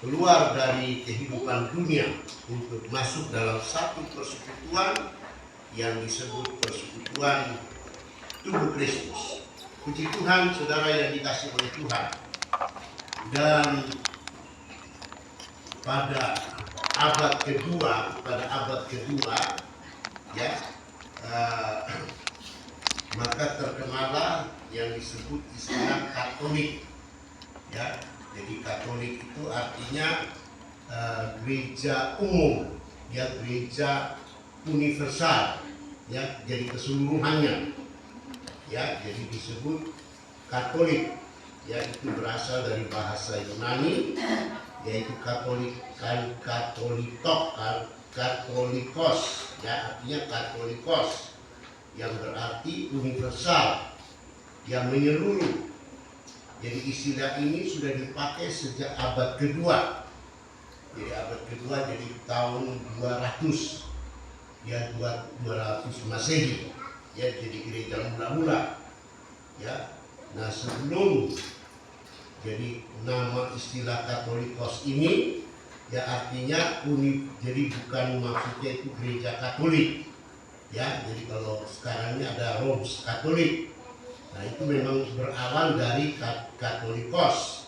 keluar dari kehidupan dunia untuk masuk dalam satu persekutuan yang disebut persekutuan tubuh Kristus. Puji Tuhan, saudara yang dikasihi oleh Tuhan. Dan pada abad kedua ya, maka terkenalah yang disebut istilah Katolik, ya. Jadi Katolik itu artinya gereja umum, ya, gereja universal, ya, jadi keseluruhannya, ya, jadi disebut Katolik, ya. Itu berasal dari bahasa Yunani, yaitu Katolikos, ya, artinya Katolikos, yang berarti universal, yang menyeluruh. Jadi istilah ini sudah dipakai sejak abad kedua. Jadi abad kedua, jadi tahun 200, ya, 200 Masehi, ya, jadi gereja mula-mula, ya. Nah, sebelum jadi nama istilah Katolikos ini, ya, artinya jadi bukan maksudnya itu gereja Katolik, ya. Jadi kalau sekarang ini ada Roms Katolik, nah itu memang berawal dari Katolikos,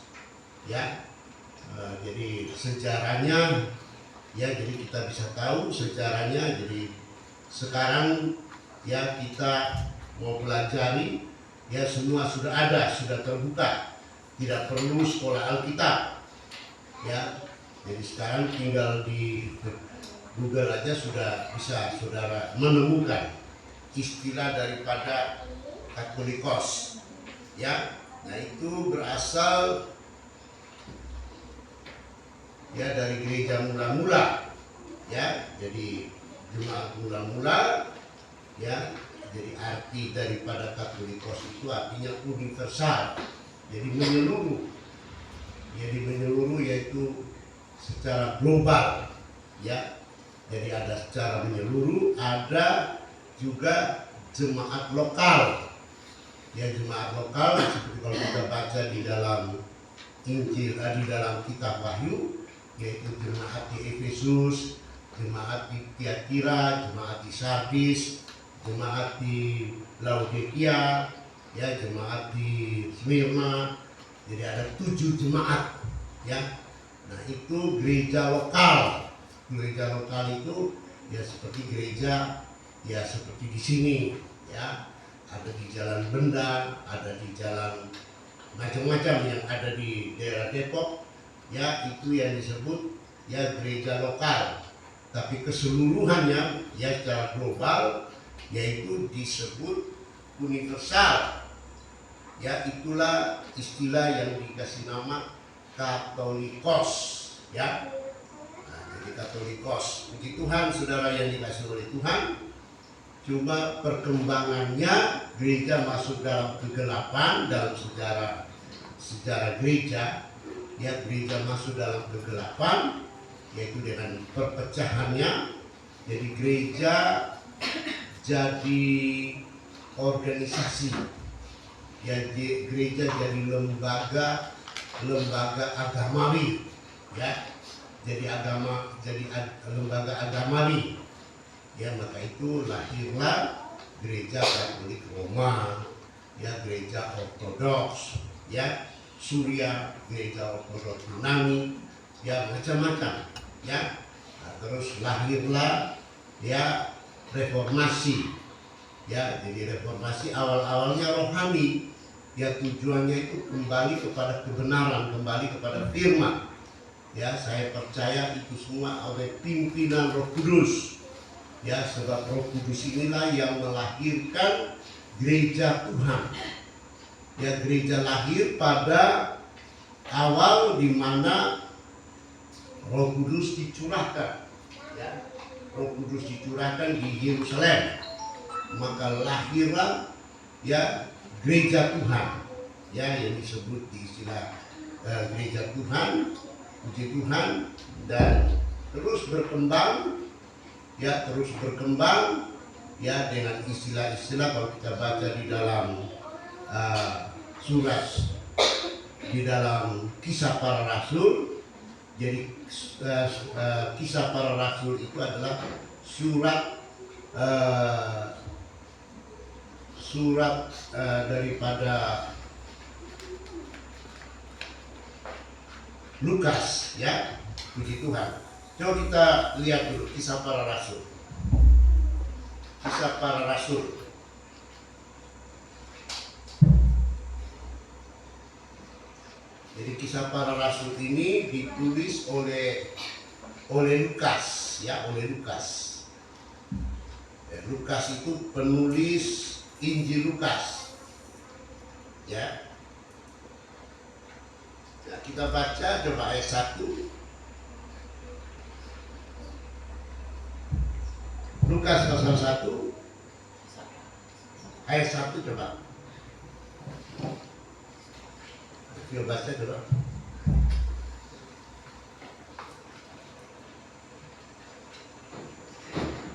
ya. Jadi sejarahnya, ya, jadi kita bisa tahu sejarahnya. Jadi sekarang, ya, kita mau pelajari, ya, semua sudah ada, sudah terbuka, tidak perlu sekolah Alkitab, ya. Jadi sekarang tinggal di Google aja sudah bisa saudara menemukan istilah daripada Katolikos, ya. Nah, itu berasal, ya, dari gereja mula-mula, ya. Jadi jemaat mula-mula, ya. Jadi arti daripada Katolikos itu artinya universal, jadi menyeluruh. Jadi menyeluruh yaitu secara global, ya. Jadi ada secara menyeluruh, ada juga jemaat lokal. Ya, jemaat lokal seperti kalau kita baca di dalam Injil, di dalam kitab Wahyu, yaitu jemaat di Efesus, jemaat di Tiatira, jemaat di Sardis, jemaat di Laodikia, ya, jemaat di Smyrna. Jadi ada 7 jemaat, ya. Nah, itu gereja lokal. Gereja lokal itu, ya, seperti gereja, ya, seperti di sini, ya. Ada di Jalan Benda, ada di jalan macam-macam yang ada di daerah Depok, ya, itu yang disebut, ya, gereja lokal. Tapi keseluruhannya, ya, secara global, yaitu disebut universal, ya. Itulah istilah yang dikasih nama Katolikos, ya. Nah, jadi Katolikos. Puji Tuhan, saudara yang dikasih oleh Tuhan. Cuma perkembangannya gereja masuk dalam kegelapan dalam sejarah gereja, ya, gereja masuk dalam kegelapan, yaitu dengan perpecahannya. Jadi gereja jadi organisasi, ya, gereja jadi lembaga agamawi, ya. Jadi lembaga agamawi, ya. Maka itu lahirlah gereja Katolik Roma, ya, gereja Ortodoks, ya, Surya, gereja Ortodoks Yunani, ya, macam-macam, ya. Nah, terus lahirlah, ya, reformasi, ya. Jadi reformasi awal-awalnya rohani, ya, tujuannya itu kembali kepada kebenaran, kembali kepada firman, ya. Saya percaya itu semua oleh pimpinan Roh Kudus, ya, sebab Roh Kudus inilah yang melahirkan gereja Tuhan, ya. Gereja lahir pada awal di mana Roh Kudus dicurahkan, ya. Roh Kudus dicurahkan di Yerusalem, maka lahirlah, ya, gereja Tuhan, ya, yang disebut di istilah gereja Tuhan. Puji Tuhan. Dan terus berkembang, ya, dengan istilah-istilah. Kalau kita baca di dalam surat, di dalam Kisah Para Rasul, Jadi Kisah Para Rasul itu adalah surat daripada Lukas, ya. Puji Tuhan. Coba kita lihat dulu Kisah Para Rasul. Kisah Para Rasul. Jadi Kisah Para Rasul ini ditulis oleh Lukas, ya, oleh Lukas. Lukas itu penulis Injil Lukas, ya. Nah, kita baca coba ayat 1. Lukas pasal 1 ayat 1 coba. Kita baca coba.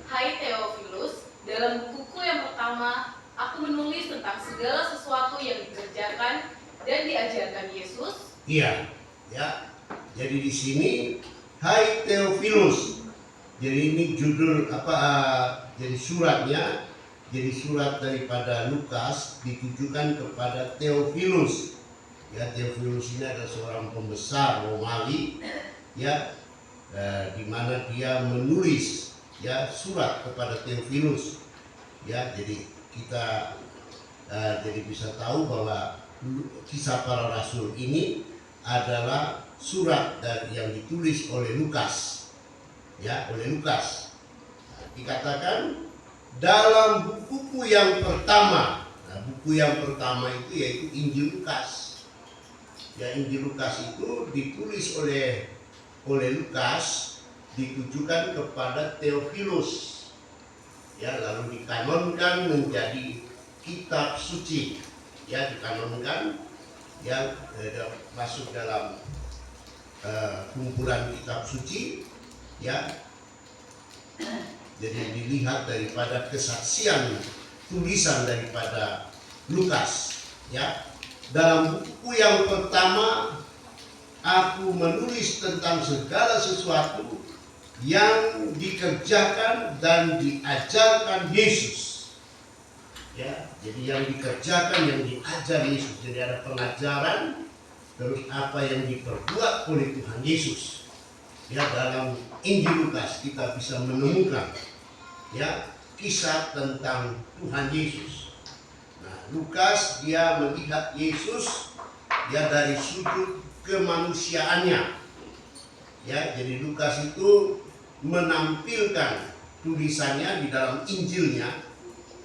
Hai Theophilus, dalam bukuku yang pertama, aku menulis tentang segala sesuatu yang dikerjakan dan diajarkan Yesus. Iya, ya. Jadi di sini, Hai Theophilus. Jadi ini judul jadi suratnya, jadi surat daripada Lukas ditujukan kepada Theophilus. Ya, Theophilus ini adalah seorang pembesar Romawi, ya, di mana dia menulis, ya, surat kepada Theophilus. Ya, jadi kita jadi bisa tahu bahwa Kisah Para Rasul ini adalah surat yang ditulis oleh Lukas, ya, oleh Lukas. Dikatakan dalam bukuku yang pertama. Nah, buku yang pertama itu yaitu Injil Lukas. Ya, Injil Lukas itu ditulis oleh Lukas, ditujukan kepada Theophilus, ya, lalu dikanonkan menjadi kitab suci, ya, dikanonkan, ya, masuk dalam kumpulan kitab suci, ya. Jadi dilihat daripada kesaksian tulisan daripada Lukas, ya. Dalam buku yang pertama, aku menulis tentang segala sesuatu yang dikerjakan dan diajarkan Yesus. Ya, jadi yang dikerjakan, yang diajar Yesus. Jadi ada pengajaran, terus apa yang diperbuat oleh Tuhan Yesus. Ya, dalam Injil Lukas kita bisa menemukan, ya, kisah tentang Tuhan Yesus. Lukas dia melihat Yesus, ya, dari sudut kemanusiaannya, ya. Jadi Lukas itu menampilkan tulisannya di dalam Injilnya,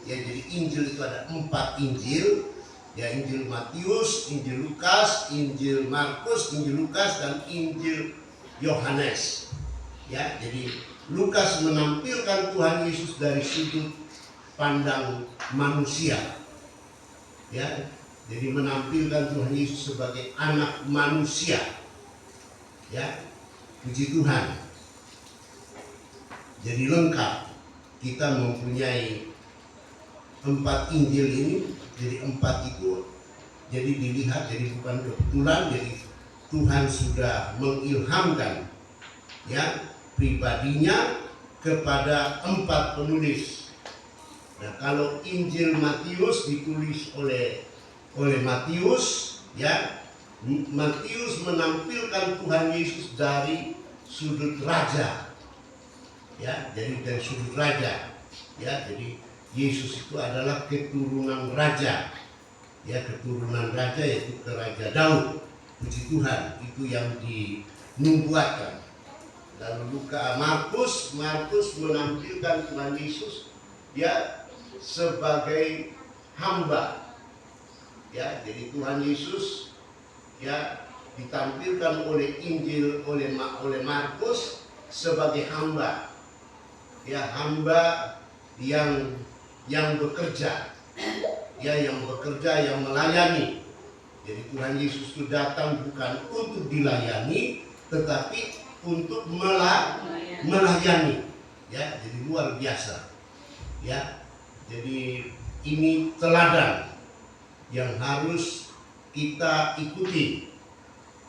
ya. Jadi Injil itu ada 4 Injil, ya, Injil Matius, Injil Lukas, Injil Markus, Injil Lukas, dan Injil Yohanes, ya. Jadi Lukas menampilkan Tuhan Yesus dari sudut pandang manusia, ya. Jadi menampilkan Tuhan Yesus sebagai anak manusia, ya. Puji Tuhan. Jadi lengkap kita mempunyai 4 Injil ini. Jadi 4 itu jadi dilihat, jadi bukan kebetulan. Jadi Tuhan sudah mengilhamkan, ya, pribadinya kepada 4 penulis. Nah, kalau Injil Matius ditulis oleh Matius, ya, Matius menampilkan Tuhan Yesus dari sudut raja, ya. Jadi dari sudut raja, ya. Jadi Yesus itu adalah keturunan raja, ya, keturunan raja, yaitu ke Raja Daud. Puji Tuhan, itu yang dinubuatkan. Lalu Markus menampilkan Tuhan Yesus, ya, sebagai hamba, ya. Jadi Tuhan Yesus, ya, ditampilkan oleh Injil oleh Markus sebagai hamba, ya, hamba yang bekerja, ya, yang melayani. Jadi Tuhan Yesus itu datang bukan untuk dilayani, tetapi untuk melayani, ya. Jadi luar biasa, ya. Jadi ini teladan yang harus kita ikuti,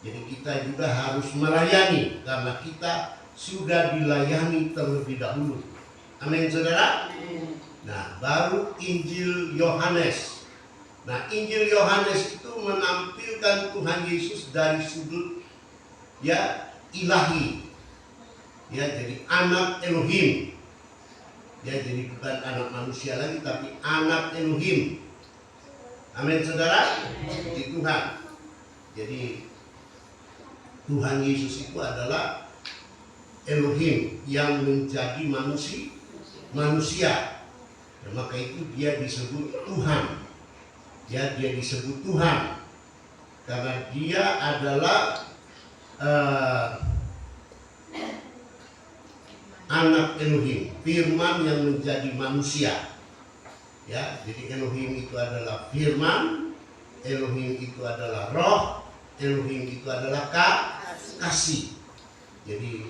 Jadi kita juga harus melayani karena kita sudah dilayani terlebih dahulu. Amin, saudara. Nah, baru Injil Yohanes. Nah, Injil Yohanes itu menampilkan Tuhan Yesus dari sudut ya ilahi. Ya, jadi anak Elohim. Ya, jadi bukan anak manusia lagi tapi anak Elohim. Amin, saudara. Puji Tuhan. Jadi Tuhan Yesus itu adalah Elohim yang menjadi manusia. Ya, maka itu dia disebut Tuhan. Ya, dia disebut Tuhan karena dia adalah anak Elohim, firman yang menjadi manusia. Ya, jadi Elohim itu adalah firman, Elohim itu adalah roh, Elohim itu adalah kasih. Jadi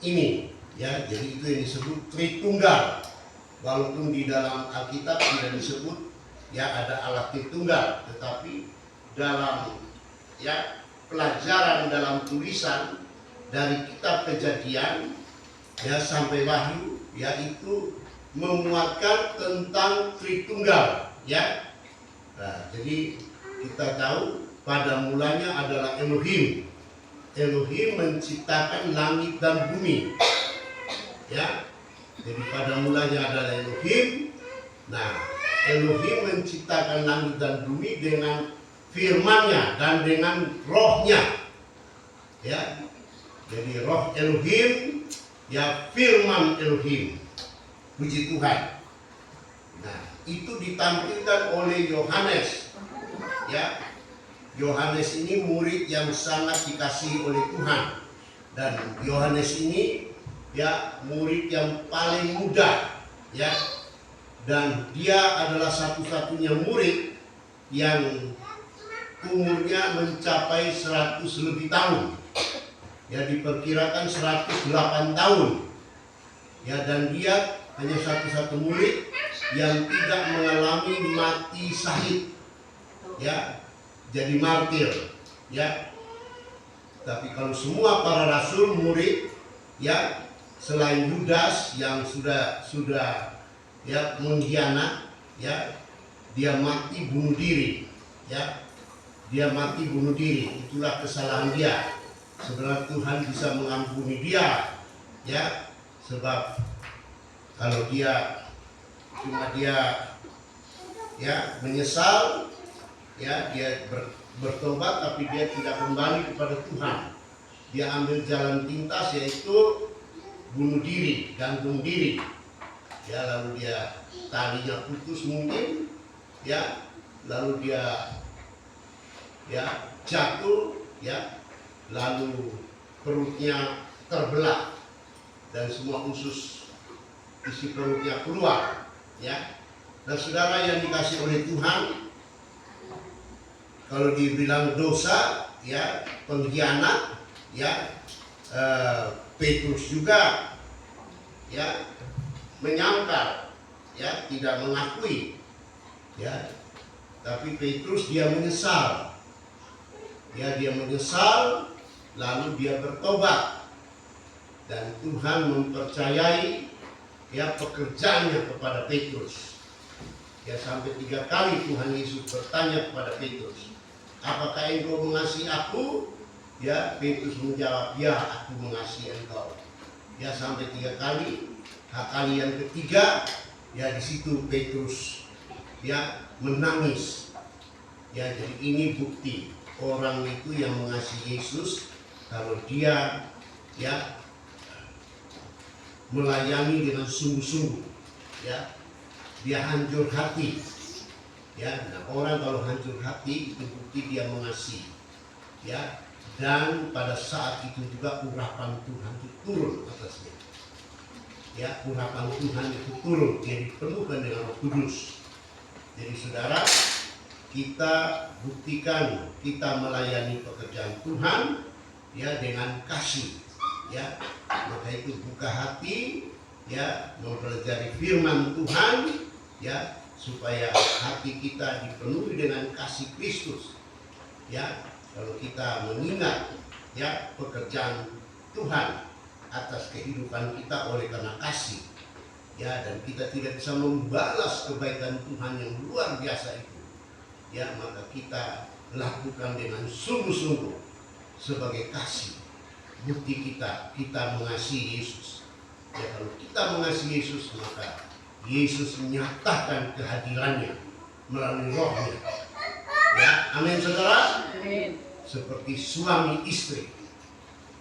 ini ya, jadi itu yang disebut Tritunggal. Walaupun di dalam Alkitab tidak disebut ya ada Allah Tritunggal, tetapi dalam ya pelajaran dalam tulisan dari kitab Kejadian ya sampai Wahyu yaitu menguatkan tentang Tritunggal ya. Nah, jadi kita tahu pada mulanya adalah Elohim. Elohim menciptakan langit dan bumi. Ya. Jadi pada mulanya adalah Elohim. Nah, Elohim menciptakan langit dan bumi dengan firman-Nya dan dengan rohnya. Ya. Jadi roh Elohim, ya firman Elohim. Puji Tuhan. Nah, itu ditampilkan oleh Yohanes. Ya. Yohanes ini murid yang sangat dikasihi oleh Tuhan. Dan Yohanes ini ya murid yang paling muda, ya. Dan dia adalah satu-satunya murid yang umurnya mencapai 100 lebih tahun. Ya, diperkirakan 108 tahun. Ya, dan dia hanya satu-satu murid yang tidak mengalami mati syahid. Ya, jadi martir. Ya. Tapi kalau semua para rasul murid ya selain Yudas yang sudah ya mengkhianat ya, dia mati bunuh diri. Ya. Dia mati bunuh diri. Itulah kesalahan dia. Sebenarnya Tuhan bisa mengampuni dia. Ya. Sebab kalau dia cuma dia ya menyesal, ya dia bertobat tapi dia tidak kembali kepada Tuhan. Dia ambil jalan pintas yaitu bunuh diri, gantung diri. Ya, lalu dia talinya putus mungkin, ya, lalu dia ya jatuh, ya, lalu perutnya terbelah dan semua usus isi perutnya keluar, ya. Dan saudara yang dikasih oleh Tuhan, kalau dibilang dosa, ya pengkhianat, ya Petrus juga, ya menyangkal, ya tidak mengakui, ya. Tapi Petrus dia menyesal, ya dia menyesal, lalu dia bertobat, dan Tuhan mempercayai ya pekerjaannya kepada Petrus. Ya sampai 3 kali Tuhan Yesus bertanya kepada Petrus, apakah engkau mengasihi aku? Ya, Petrus menjawab, ya aku mengasihi engkau. Ya sampai 3 kali. Kali yang ketiga, ya di situ Petrus ya menangis. Ya, jadi ini bukti orang itu yang mengasihi Yesus kalau dia ya melayani dengan sungguh-sungguh. Ya, dia hancur hati. Ya, nah orang kalau hancur hati itu bukti dia mengasihi. Ya, dan pada saat itu juga urapan Tuhan itu turun atasnya. Ya, urapan Tuhan itu turun, dia dipenuhkan dengan Roh Kudus. Jadi saudara, kita buktikan kita melayani pekerjaan Tuhan ya dengan kasih. Ya, maka itu buka hati, ya mempelajari firman Tuhan, ya supaya hati kita dipenuhi dengan kasih Kristus. Ya, kalau kita mengingat ya pekerjaan Tuhan atas kehidupan kita oleh karena kasih, ya, dan kita tidak bisa membalas kebaikan Tuhan yang luar biasa itu, ya, maka kita lakukan dengan sungguh-sungguh sebagai kasih. Bukti kita mengasihi Yesus. Ya, kalau kita mengasihi Yesus, maka Yesus menyatakan kehadirannya melalui rohnya. Ya, amin saudara. Amin. Seperti suami istri.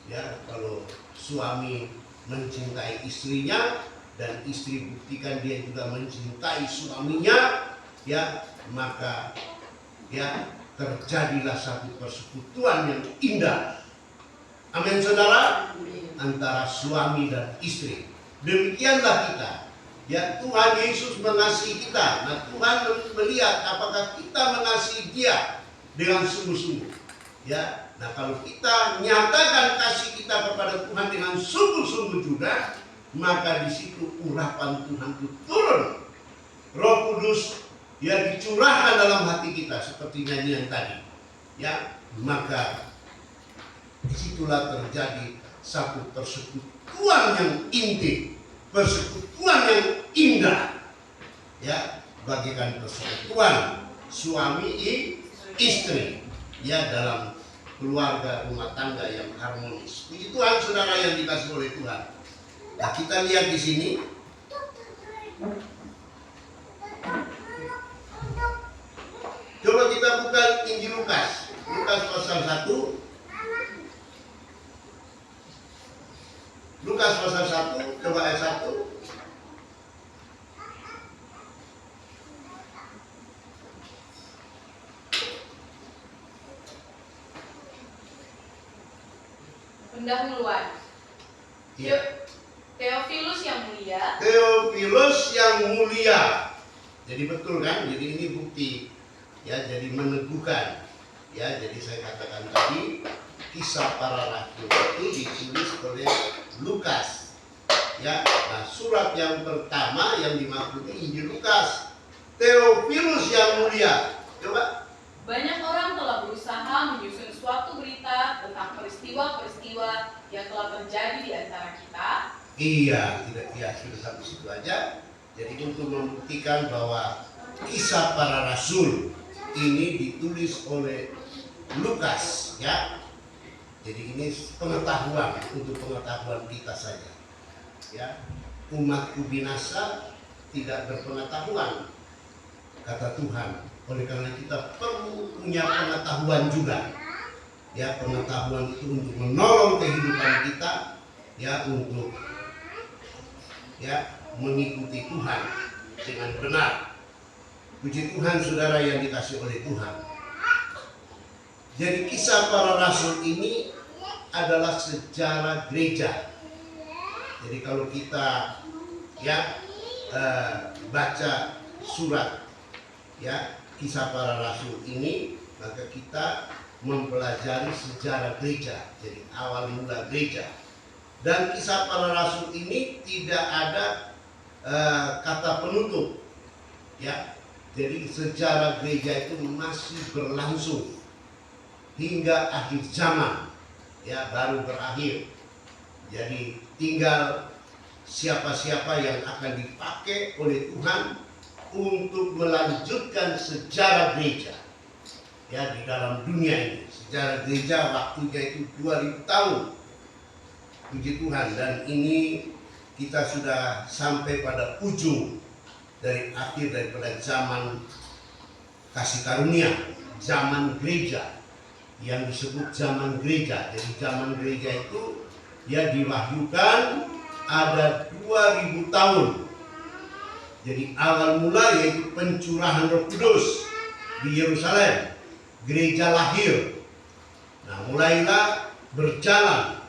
Ya, kalau suami mencintai istrinya dan istri buktikan dia juga mencintai suaminya, ya, maka ya terjadilah satu persekutuan yang indah. Amin saudara. Antara suami dan istri. Demikianlah kita. Ya, Tuhan Yesus mengasihi kita. Nah, Tuhan melihat apakah kita mengasihi Dia dengan sungguh-sungguh. Ya, nah kalau kita nyatakan kasih kita kepada Tuhan dengan sungguh-sungguh juga, maka di situ urapan Tuhan itu turun. Roh Kudus ya dicurahkan dalam hati kita seperti nyanyian tadi. Ya, maka disitulah terjadi satu persekutuan yang intim, persekutuan yang indah, ya, bagikan persekutuan suami istri, ya, dalam keluarga rumah tangga yang harmonis. Puji Tuhan saudara yang dikasihi oleh Tuhan. Nah, kita lihat di sini. Coba kita buka Injil Lukas, Lukas pasal 1. Lukas pasal 1, coba ayat 1. Pendahuluan. Ya. Theophilus yang mulia. Theophilus yang mulia. Jadi betul kan? Jadi ini bukti, ya, jadi meneguhkan. Ya, jadi saya katakan tadi Kisah Para Rasul itu ditulis oleh Lukas. Ya, nah surat yang pertama yang dimaksud Injil Lukas. Theophilus yang mulia. Coba. Banyak orang telah berusaha menyusun suatu berita tentang peristiwa-peristiwa yang telah terjadi di antara kita. Iya, tidak, ya, sudah sampai situ aja. Jadi untuk membuktikan bahwa Kisah Para Rasul ini ditulis oleh Lukas, ya. Jadi ini pengetahuan, untuk pengetahuan kita saja. Ya, umatku binasa tidak berpengetahuan, kata Tuhan. Oleh karena kita perlu punya pengetahuan juga. Ya, pengetahuan itu untuk menolong kehidupan kita, ya, untuk ya mengikuti Tuhan dengan benar. Puji Tuhan saudara yang dikasihi oleh Tuhan. Jadi Kisah Para Rasul ini adalah sejarah gereja. Jadi kalau kita ya baca surat ya Kisah Para Rasul ini, maka kita mempelajari sejarah gereja. Jadi awal mula gereja. Dan Kisah Para Rasul ini tidak ada kata penutup, ya. Jadi sejarah gereja itu masih berlangsung hingga akhir zaman, ya, baru berakhir. Jadi tinggal siapa-siapa yang akan dipakai oleh Tuhan untuk melanjutkan sejarah gereja, ya, di dalam dunia ini. Sejarah gereja waktunya itu 2000 tahun. Puji Tuhan, dan ini kita sudah sampai pada ujung dari akhir daripada zaman kasih karunia, zaman gereja yang disebut zaman gereja. Jadi zaman gereja itu ya diwahyukan ada 2000 tahun. Jadi awal mula yaitu pencurahan Roh Kudus di Yerusalem, gereja lahir. Nah, mulailah berjalan,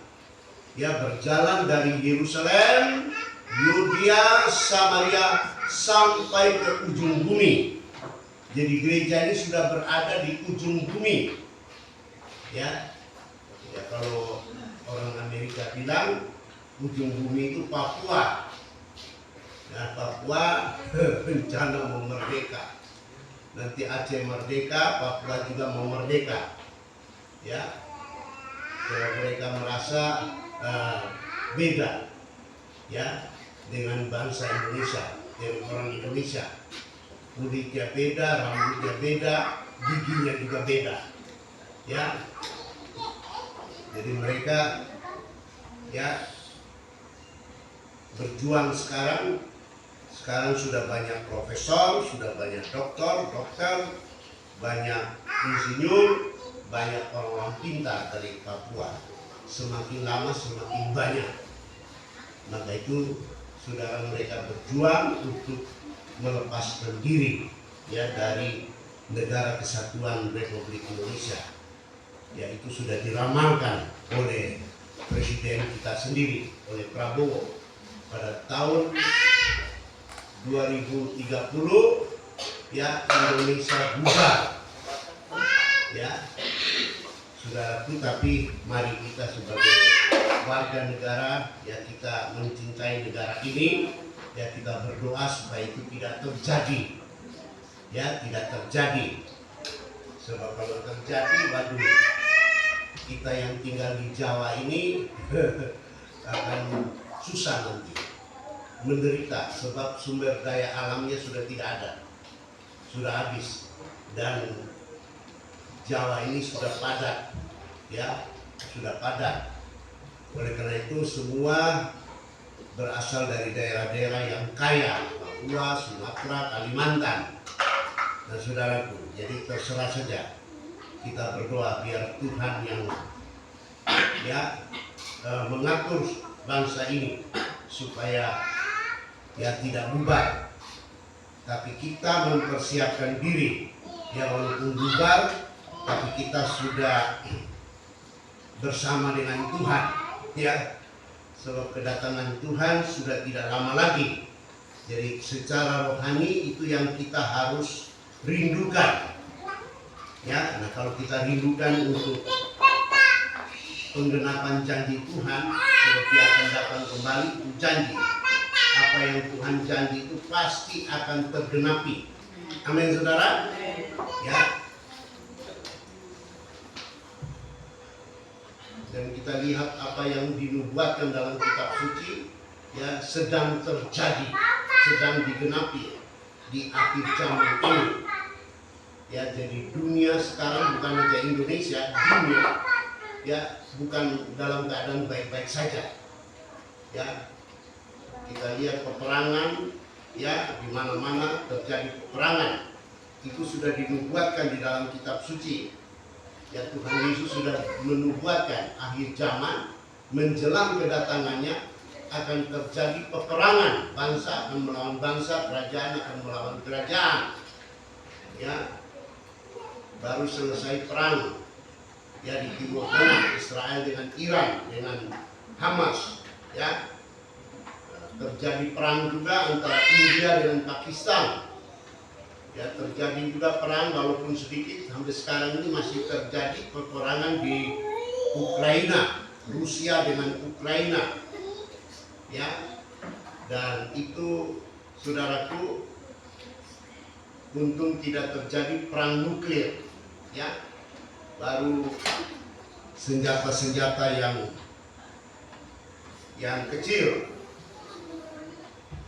ya, berjalan dari Yerusalem, Yudea, Samaria sampai ke ujung bumi. Jadi gereja ini sudah berada di ujung bumi. Ya, ya, kalau orang Amerika bilang ujung bumi itu Papua. Nah, Papua rencana mau merdeka. Nanti Aceh merdeka, Papua juga mau merdeka. ya, kalau mereka merasa beda, ya, dengan bangsa Indonesia, dengan orang Indonesia. Kulitnya beda, rambutnya beda, giginya juga beda, ya. Jadi mereka, ya, berjuang sekarang sudah banyak profesor, sudah banyak dokter, banyak insinyur, banyak orang-orang pintar dari Papua. Semakin lama semakin banyak. Maka itu saudara mereka berjuang untuk melepaskan diri, ya, dari negara kesatuan Republik Indonesia. Ya, itu sudah diramalkan oleh Presiden kita sendiri, oleh Prabowo pada tahun 2030, ya, Indonesia bubar, ya, saudaraku. Tapi mari kita sebagai warga negara, ya, kita mencintai negara ini, ya, kita berdoa supaya itu tidak terjadi, ya, tidak terjadi. Sebab kalau terjadi, waduh, kita yang tinggal di Jawa ini akan susah nanti, menderita, sebab sumber daya alamnya sudah tidak ada, sudah habis, dan Jawa ini sudah padat, ya, sudah padat. Oleh karena itu semua berasal dari daerah-daerah yang kaya, Papua, Sumatera, Kalimantan. Nah, saudaraku, jadi terserah saja kita berdoa biar Tuhan yang, ya, mengatur bangsa ini supaya, ya, tidak bubar. Tapi kita mempersiapkan diri, ya, walaupun bubar, tapi kita sudah bersama dengan Tuhan, ya, sebab kedatangan Tuhan sudah tidak lama lagi. Jadi secara rohani itu yang kita harus rindukan, ya. Nah, kalau kita rindukan untuk penggenapan janji Tuhan, sebab Dia akan datang kembali, itu janji. Apa yang Tuhan janji itu pasti akan tergenapi. Amin, saudara. Ya. Dan kita lihat apa yang dinubuatkan dalam kitab suci, ya, sedang terjadi, sedang digenapi di akhir zaman ini. Ya, jadi dunia sekarang bukan saja Indonesia, dunia, ya, bukan dalam keadaan baik-baik saja. Ya, kita lihat peperangan, ya, di mana-mana terjadi peperangan. Itu sudah dinubuatkan di dalam kitab suci. Ya, Tuhan Yesus sudah menubuatkan akhir zaman menjelang kedatangannya akan terjadi peperangan, bangsa akan melawan bangsa, kerajaan akan melawan kerajaan. Ya, baru selesai perang, ya, di Timur Tengah, Israel dengan Iran, dengan Hamas, ya. Terjadi perang juga antara India dengan Pakistan. Ya, terjadi juga perang walaupun sedikit, sampai sekarang ini masih terjadi peperangan di Ukraina, Rusia dengan Ukraina. Ya, dan itu, saudaraku, untung tidak terjadi perang nuklir, ya. Baru senjata-senjata yang kecil,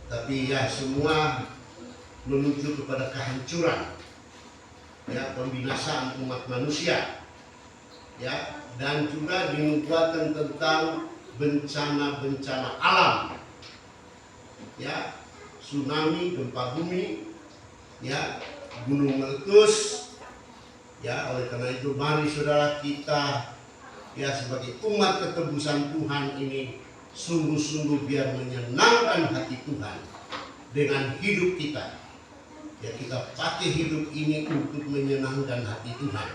tapi ya semua menuju kepada kehancuran, ya, pembinasaan umat manusia, ya, dan juga dinubuatkan tentang bencana-bencana alam, ya, tsunami, gempa bumi, ya, gunung meletus, ya. Oleh karena itu mari saudara kita, ya, sebagai umat ketebusan Tuhan ini sungguh-sungguh biar menyenangkan hati Tuhan dengan hidup kita. Ya, kita pakai hidup ini untuk menyenangkan hati Tuhan.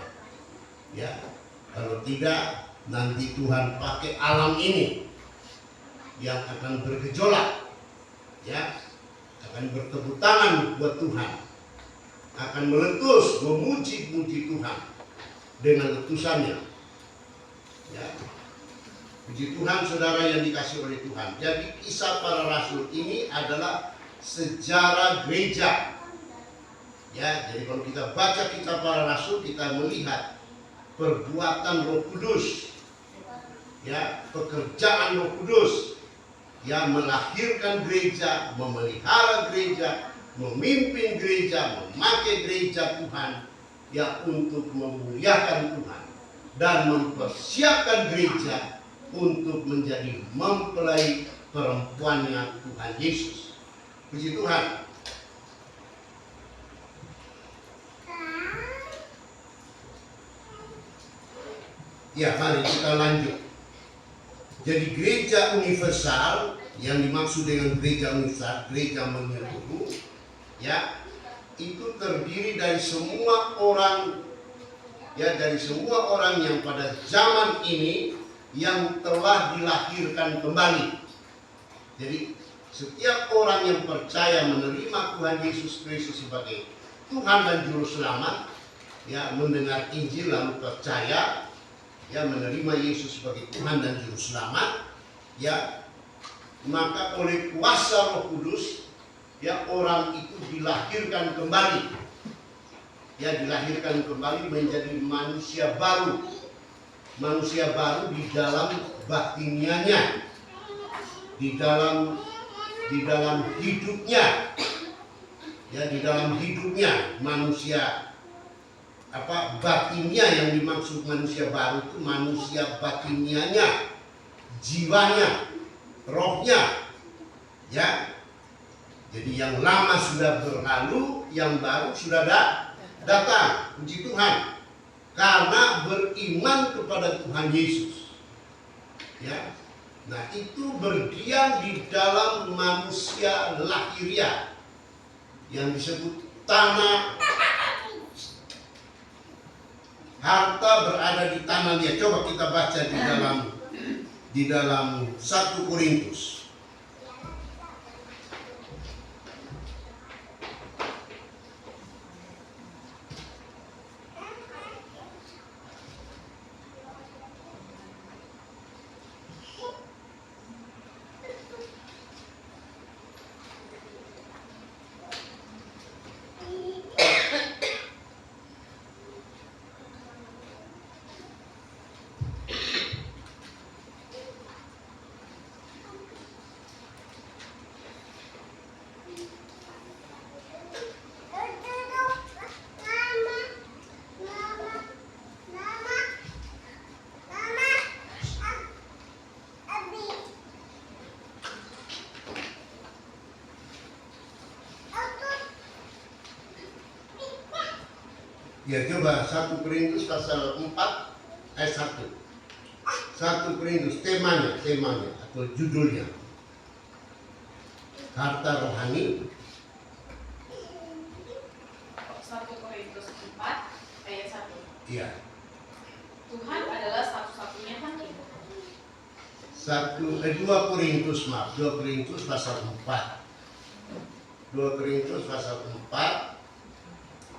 Ya, kalau tidak nanti Tuhan pakai alam ini yang akan bergejolak, ya, akan bertepuk tangan buat Tuhan, akan meletus memuji-muji Tuhan dengan letusannya. Ya, puji Tuhan, saudara yang dikasih oleh Tuhan. Jadi kisah para rasul ini adalah sejarah gereja. Ya, jadi kalau kita baca kitab para rasul, kita melihat perbuatan Roh Kudus, ya, pekerjaan Roh Kudus yang melahirkan gereja, memelihara gereja, memimpin gereja, memakai gereja Tuhan, ya, untuk memuliakan Tuhan dan mempersiapkan gereja untuk menjadi mempelai perempuannya Tuhan Yesus. Puji Tuhan. Ya, mari kita lanjut. Jadi gereja universal yang dimaksud dengan gereja universal, gereja menyeluruh, ya, itu terdiri dari semua orang, ya, dari semua orang yang pada zaman ini yang telah dilahirkan kembali. Jadi setiap orang yang percaya menerima Tuhan Yesus Kristus sebagai Tuhan dan Juru Selamat, ya, mendengar Injil lalu percaya, ya, menerima Yesus sebagai Tuhan dan Juru Selamat, ya, maka oleh kuasa Roh Kudus, ya, orang itu dilahirkan kembali, ya, dilahirkan kembali menjadi manusia baru di dalam batinianya, di dalam hidupnya, ya, di dalam hidupnya manusia. Batinnya yang dimaksud manusia baru itu manusia batinianya, jiwanya, rohnya, ya. Jadi yang lama sudah berlalu, yang baru sudah datang. Puji Tuhan. Karena beriman kepada Tuhan Yesus, ya. Nah, itu berdiam di dalam manusia lahiriah yang disebut tanah. Harta berada di tanah dia. Coba kita baca di dalam 1 Korintus. Ya, coba 1 Korintus pasal 4 ayat 1. 1 Korintus temanya atau judulnya harta rohani. 1 Korintus 4 ayat 1. Iya. Tuhan adalah satu-satunya hakim. 2 Korintus pasal 4. 2 Korintus pasal 4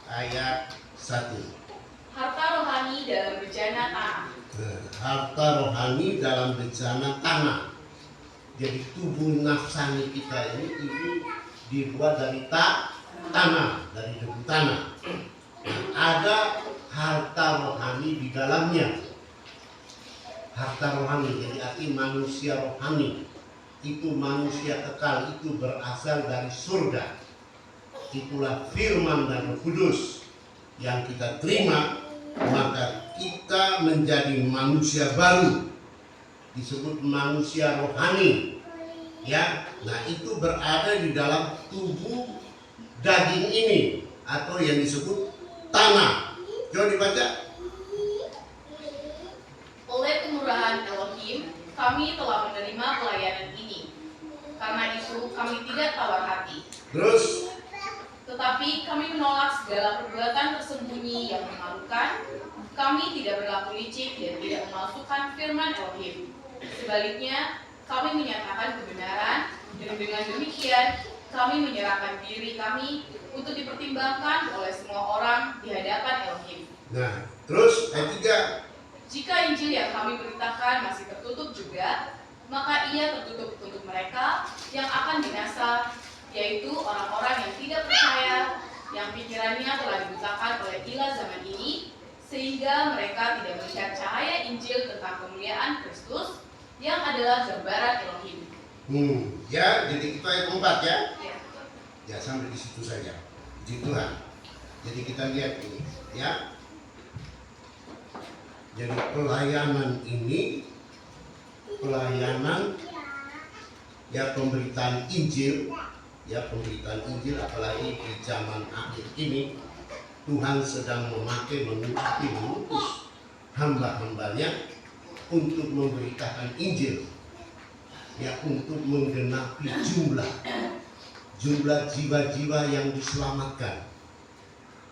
ayat 1. Harta rohani dalam bejana tanah. Harta rohani dalam bejana tanah. Jadi tubuh nafsani kita ini dibuat dari tanah, dari debu tanah. Dan ada harta rohani di dalamnya. Harta rohani, jadi arti manusia rohani. Itu manusia kekal, itu berasal dari surga. Itulah firman dan Roh Kudus yang kita terima, maka kita menjadi manusia baru, disebut manusia rohani, ya. Nah, itu berada di dalam tubuh daging ini atau yang disebut tanah. Coba dibaca. Oleh kemurahan Elohim, kami telah menerima pelayanan ini. Karena itu kami tidak tawar hati. Terus, Tetapi kami menolak segala perbuatan tersembunyi yang memalukan. Kami tidak berlaku licik dan tidak memalsukan firman Elohim. Sebaliknya, kami menyatakan kebenaran, dan dengan demikian kami menyerahkan diri kami untuk dipertimbangkan oleh semua orang di hadapan Elohim. nah, terus ayat 3. Jika Injil yang kami beritakan masih tertutup juga, maka ia tertutup untuk mereka yang akan binasa, yaitu orang-orang yang tidak percaya, yang pikirannya telah dibutakan oleh ilah zaman ini, sehingga mereka tidak melihat cahaya Injil tentang kemuliaan Kristus yang adalah gambaran Elohim. Ya, jadi kita ayat 4 ya. Ya. Ya, sampai di situ saja. Puji Tuhan. Jadi kita lihat ini, ya. Jadi pelayanan ini, pelayanan ya pemberitaan Injil, ya pemberitaan Injil apalagi di zaman akhir ini Tuhan sedang mengutus hamba-hambanya untuk memberitakan Injil, ya untuk menggenapi jumlah jiwa-jiwa yang diselamatkan.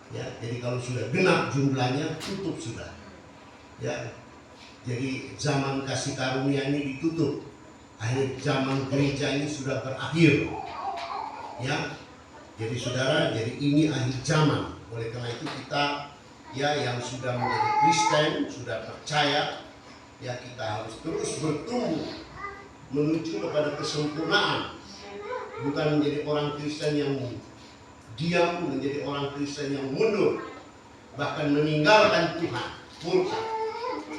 Ya, jadi kalau sudah genap jumlahnya, tutup sudah. Ya, jadi zaman kasih karunia ini ditutup. Akhir zaman gereja ini sudah berakhir. Ya, jadi saudara, jadi ini akhir zaman. Oleh karena itu kita, ya yang sudah menjadi Kristen, sudah percaya, ya kita harus terus bertumbuh menuju kepada kesempurnaan. Bukan menjadi orang Kristen yang diam, menjadi orang Kristen yang mundur, bahkan meninggalkan Tuhan, murka.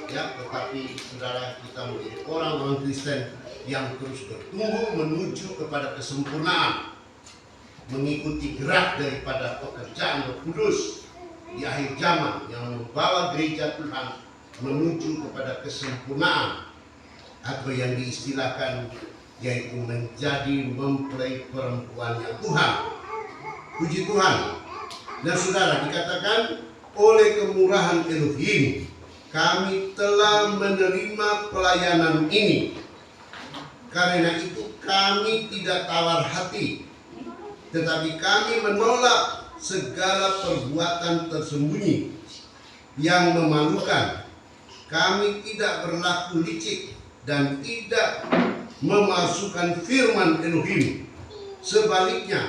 Ya, tetapi saudara, kita menjadi orang-orang Kristen yang terus bertumbuh menuju kepada kesempurnaan, mengikuti gerak daripada pekerjaan Roh Kudus di akhir zaman yang membawa gereja Tuhan menuju kepada kesempurnaan, atau yang diistilahkan yaitu menjadi mempelai perempuannya Tuhan. Puji Tuhan. Dan saudara, dikatakan oleh kemurahan Elohim kami telah menerima pelayanan ini. Karena itu kami tidak tawar hati, tetapi kami menolak segala perbuatan tersembunyi yang memalukan. Kami tidak berlaku licik dan tidak memasukkan firman Elohim. Sebaliknya,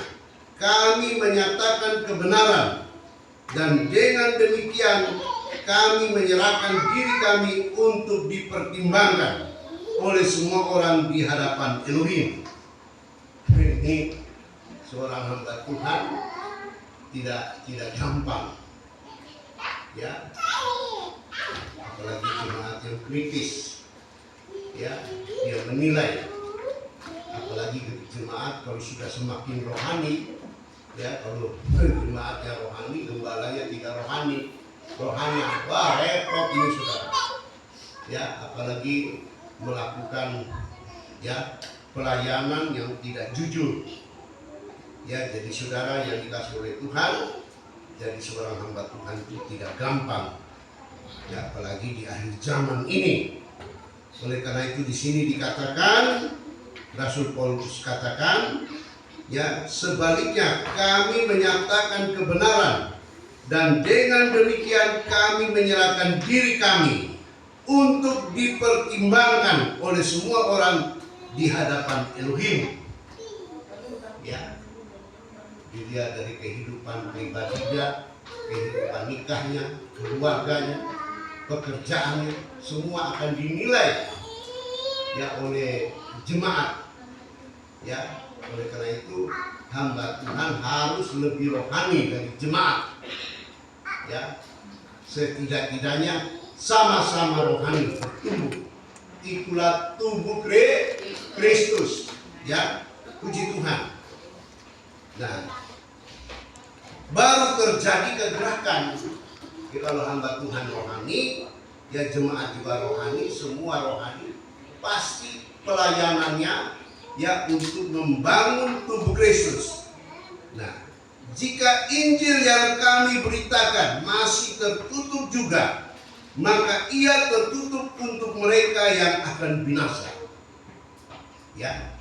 kami menyatakan kebenaran, dan dengan demikian kami menyerahkan diri kami untuk dipertimbangkan oleh semua orang di hadapan Elohim. Ini seorang hamba Tuhan tidak gampang, ya, apalagi jemaat yang kritis, ya, dia menilai, apalagi jemaat kalau sudah semakin rohani, ya, kalau jemaatnya rohani, gembalanya tidak rohani, wah repot ini saudara, ya, apalagi melakukan, ya, pelayanan yang tidak jujur. Ya, jadi saudara yang dikasih oleh Tuhan, jadi seorang hamba Tuhan itu tidak gampang, ya, apalagi di akhir zaman ini. Oleh karena itu di sini dikatakan, Rasul Paulus katakan, ya, sebaliknya kami menyatakan kebenaran, dan dengan demikian kami menyerahkan diri kami untuk dipertimbangkan oleh semua orang di hadapan Elohim. Ya, dilihat dari kehidupan pribadinya, kehidupan nikahnya, keluarganya, pekerjaannya, semua akan dinilai, ya, oleh jemaat. Ya, oleh karena itu hamba Tuhan harus lebih rohani dari jemaat. Ya, setidak-tidaknya sama-sama rohani bertumbuh. Itulah tubuh Kristus. Ya, puji Tuhan. Nah, baru terjadi kegerakan. Jadi kalau hamba Tuhan rohani, ya jemaat juga rohani, semua rohani, pasti pelayanannya, ya, untuk membangun tubuh Kristus. Nah, jika Injil yang kami beritakan masih tertutup juga, maka ia tertutup untuk mereka yang akan binasa. Ya,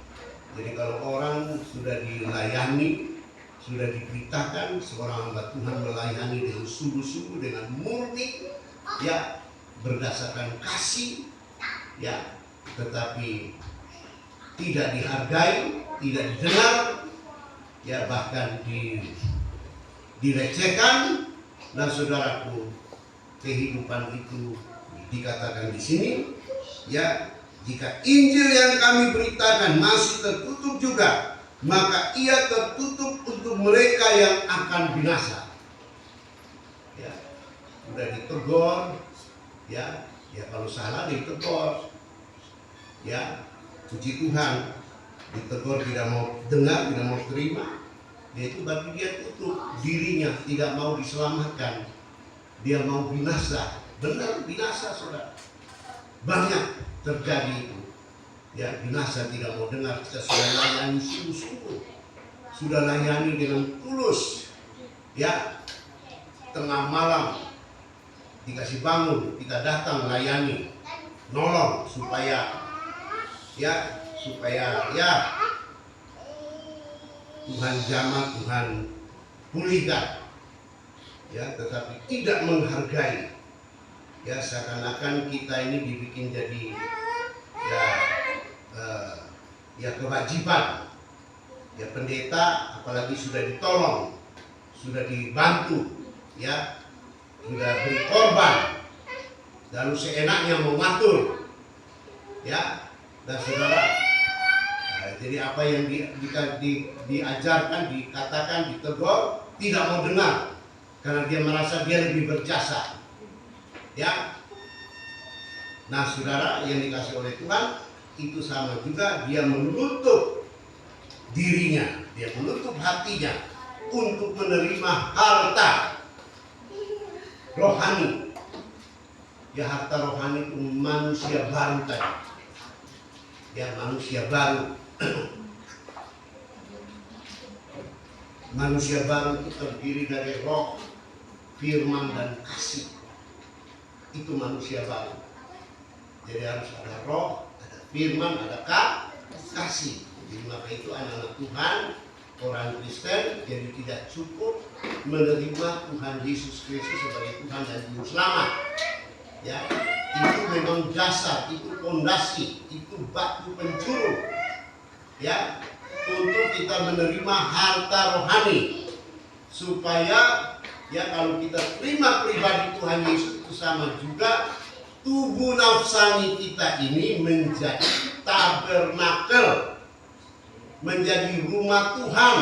jadi kalau orang sudah dilayani, sudah diberitakan, seorang hamba Tuhan melayani dengan sungguh-sungguh, dengan murni, ya, berdasarkan kasih, ya, tetapi tidak dihargai, tidak didengar, ya, bahkan direcehkan. Nah saudaraku, kehidupan itu dikatakan di sini, ya, jika Injil yang kami beritakan masih tertutup juga, maka ia tertutup untuk mereka yang akan binasa. Ya. sudah ditegur, ya kalau salah ditegur, ya puji Tuhan, ditegur tidak mau dengar, tidak mau terima, yaitu bagi dia tutup dirinya, tidak mau diselamatkan, dia mau binasa, benar binasa saudara, banyak terjadi itu, ya binasa tidak mau dengar, kita sudah layani sungguh-sungguh, sudah layani dengan tulus, ya tengah malam dikasih bangun, kita datang layani, nolong supaya Tuhan jamah, Tuhan pulihkan, ya tetapi tidak menghargai, ya seakan-akan kita ini dibikin jadi kewajiban, ya pendeta apalagi sudah ditolong, sudah dibantu, ya sudah berkorban, lalu seenaknya mau ngatur, ya dan saudara, jadi apa yang diajarkan, dikatakan, ditegur, tidak mau dengar karena dia merasa dia lebih berjasa, ya. Nah saudara yang dikasih oleh Tuhan itu sama juga, dia menutup dirinya, dia menutup hatinya untuk menerima harta rohani, ya harta rohani itu manusia baru tadi, ya manusia baru. Manusia baru itu terdiri dari roh, firman dan kasih. Itu manusia baru. Jadi harus ada roh, ada firman, ada kasih. Jadi maka itu anak-anak Tuhan, orang Kristen, jadi tidak cukup menerima Tuhan Yesus Kristus sebagai Tuhan dan Juru Selamat. Ya, itu memang dasar, itu fondasi, itu batu penjuru, ya, untuk kita menerima harta rohani, supaya ya kalau kita terima pribadi Tuhan Yesus itu sama juga tubuh nafsani kita ini menjadi tabernakel, menjadi rumah Tuhan.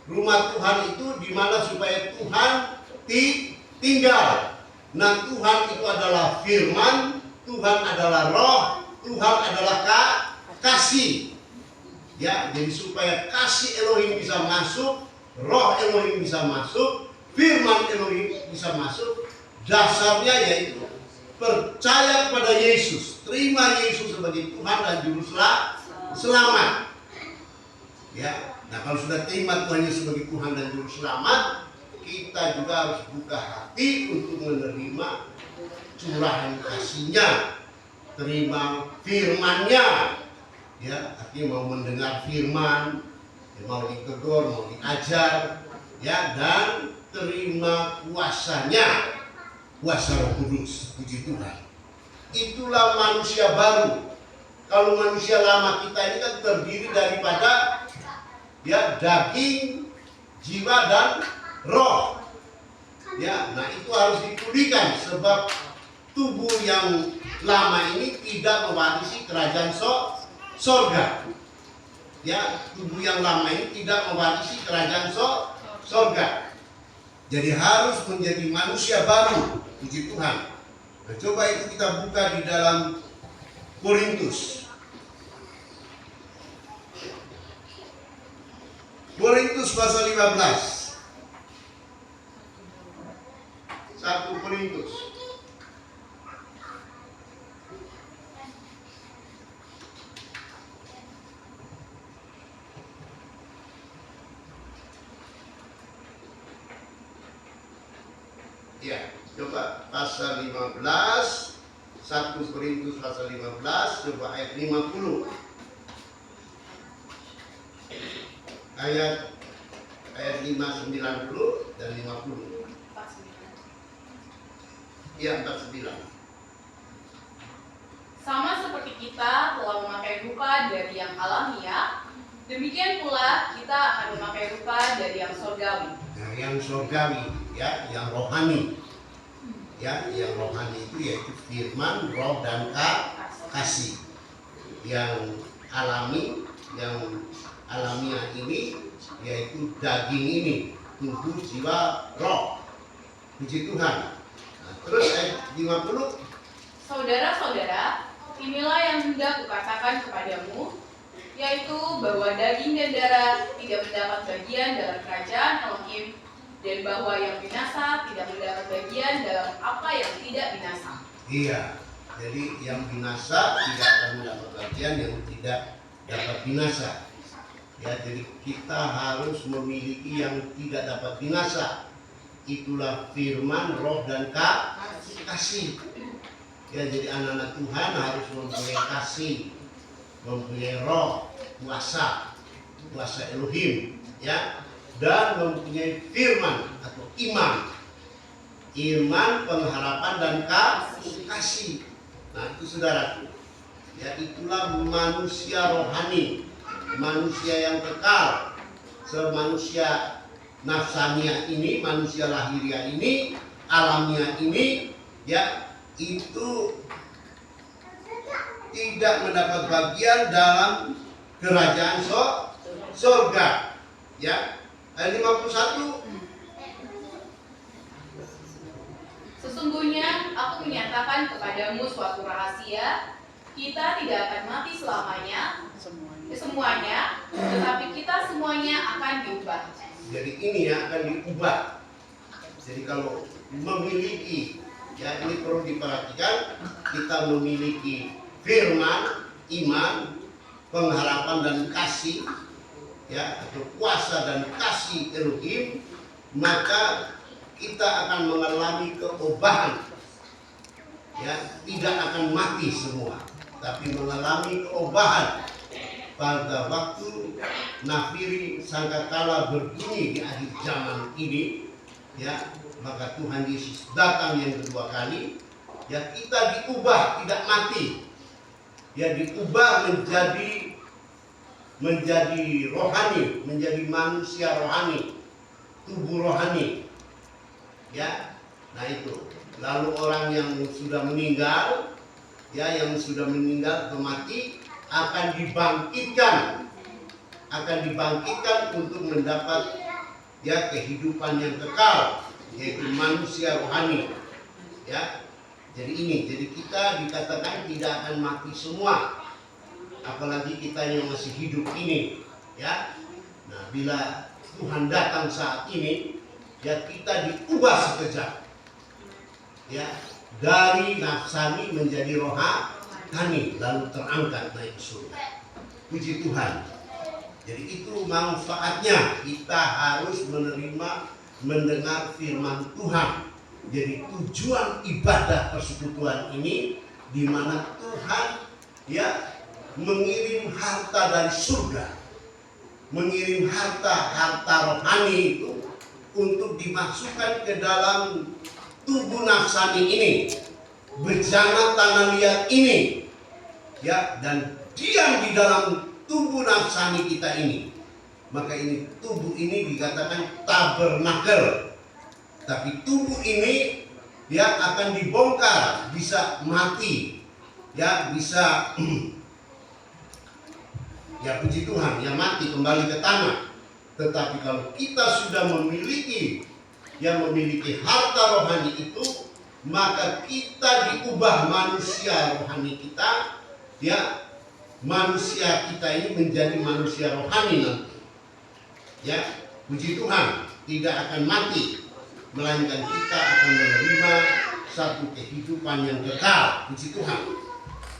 Rumah Tuhan itu dimana supaya Tuhan tinggal. Nah Tuhan itu adalah firman, Tuhan adalah roh, Tuhan adalah kasih. Ya, jadi supaya kasih Elohim bisa masuk, roh Elohim bisa masuk, firman Elohim bisa masuk, dasarnya yaitu percaya kepada Yesus, terima Yesus sebagai Tuhan dan Juru Selamat. Ya, nah kalau sudah terima Tuhan Yesus sebagai Tuhan dan Juru Selamat, kita juga harus buka hati untuk menerima curahan kasih-Nya, terima firman-Nya, ya, artinya mau mendengar firman, ya, mau ditegur, mau diajar, ya, dan terima kuasa-Nya, kuasa Roh Kudus, puji Tuhan. Itulah manusia baru. Kalau manusia lama kita ini kan terdiri daripada ya daging, jiwa dan roh. Ya, nah itu harus dipulihkan sebab tubuh yang lama ini tidak mewarisi kerajaan sorga. Ya, tubuh yang lama ini tidak mewarisi kerajaan sorga. Jadi harus menjadi manusia baru, puji Tuhan. Nah, coba itu kita buka di dalam Korintus. Korintus pasal 15. 1 Korintus. Ya, coba pasal 15, 1 Korintus pasal 15, coba ayat 50. Ayat 59 dulu dan 50. Ya, 49. Sama seperti kita telah memakai rupa dari yang alamiah, demikian pula kita akan memakai rupa dari yang surgawi. Nah, yang surgawi, ya, yang rohani. Ya, yang rohani itu yaitu firman, roh dan kasih. Yang alami, yang alamiah ini yaitu daging ini, tubuh, jiwa, roh. Puji Tuhan. Terus ayat 50. Saudara-saudara, inilah yang hendak kukatakan kepadamu, yaitu bahwa daging dan darah tidak mendapat bagian dalam kerajaan Elohim, dan bahwa yang binasa tidak mendapat bagian dalam apa yang tidak binasa. Iya, jadi yang binasa tidak akan mendapat bagian yang tidak dapat binasa. Ya, jadi kita harus memiliki yang tidak dapat binasa. Itulah firman, roh dan kasih. Ya, jadi anak-anak Tuhan harus mempunyai kasih, mempunyai roh, kuasa Elohim, ya, dan mempunyai firman atau iman, pengharapan dan kasih. Nah, itu saudaraku, ya, itulah manusia rohani, manusia yang kekal. Semanusia nafsania ini, manusia lahiriah ini, alamiah ini, ya, itu tidak mendapat bagian dalam kerajaan surga. Ya, ayat 51. Sesungguhnya aku menyatakan kepadamu suatu rahasia, kita tidak akan mati selamanya, semuanya, tetapi kita semuanya akan diubah. Jadi ini ya akan diubah. Jadi kalau memiliki, ya ini perlu diperhatikan, kita memiliki firman, iman, pengharapan dan kasih, ya, atau kuasa dan kasih Elohim, maka kita akan mengalami keubahan. Ya, tidak akan mati semua, tapi mengalami keubahan. Pada waktu nafiri sangkakala berbunyi di akhir zaman ini, ya, maka Tuhan Yesus datang yang kedua kali, ya, kita diubah, tidak mati, ya, diubah menjadi rohani, menjadi manusia rohani, tubuh rohani, ya. Nah itu, lalu orang yang sudah meninggal, ya, yang sudah meninggal atau mati akan dibangkitkan untuk mendapat, ya, kehidupan yang kekal, yaitu manusia rohani, ya. Jadi kita dikatakan tidak akan mati semua, apalagi kita yang masih hidup ini, ya. Nah, bila Tuhan datang saat ini, ya, kita diubah sekejap, ya, dari nafsani menjadi rohani, lalu terangkat naik ke surga. Puji Tuhan. Jadi itu manfaatnya, kita harus mendengar firman Tuhan. Jadi tujuan ibadah persekutuan ini, di mana Tuhan, ya, mengirim harta dari surga, mengirim harta rohani itu untuk dimasukkan ke dalam tubuh nafsani ini, bejana tanah liat ini, ya, dan diam di dalam tubuh nafsani kita ini. Maka ini tubuh ini dikatakan tabernakel. Tapi tubuh ini, ya, akan dibongkar, bisa mati, ya, bisa ya, puji Tuhan, ya, mati kembali ke tanah. Tetapi kalau kita sudah memiliki harta rohani itu, maka kita diubah manusia rohani kita, ya, manusia kita ini menjadi manusia rohani nanti. Ya, puji Tuhan, tidak akan mati, melainkan kita akan menerima satu kehidupan yang kekal. Puji Tuhan.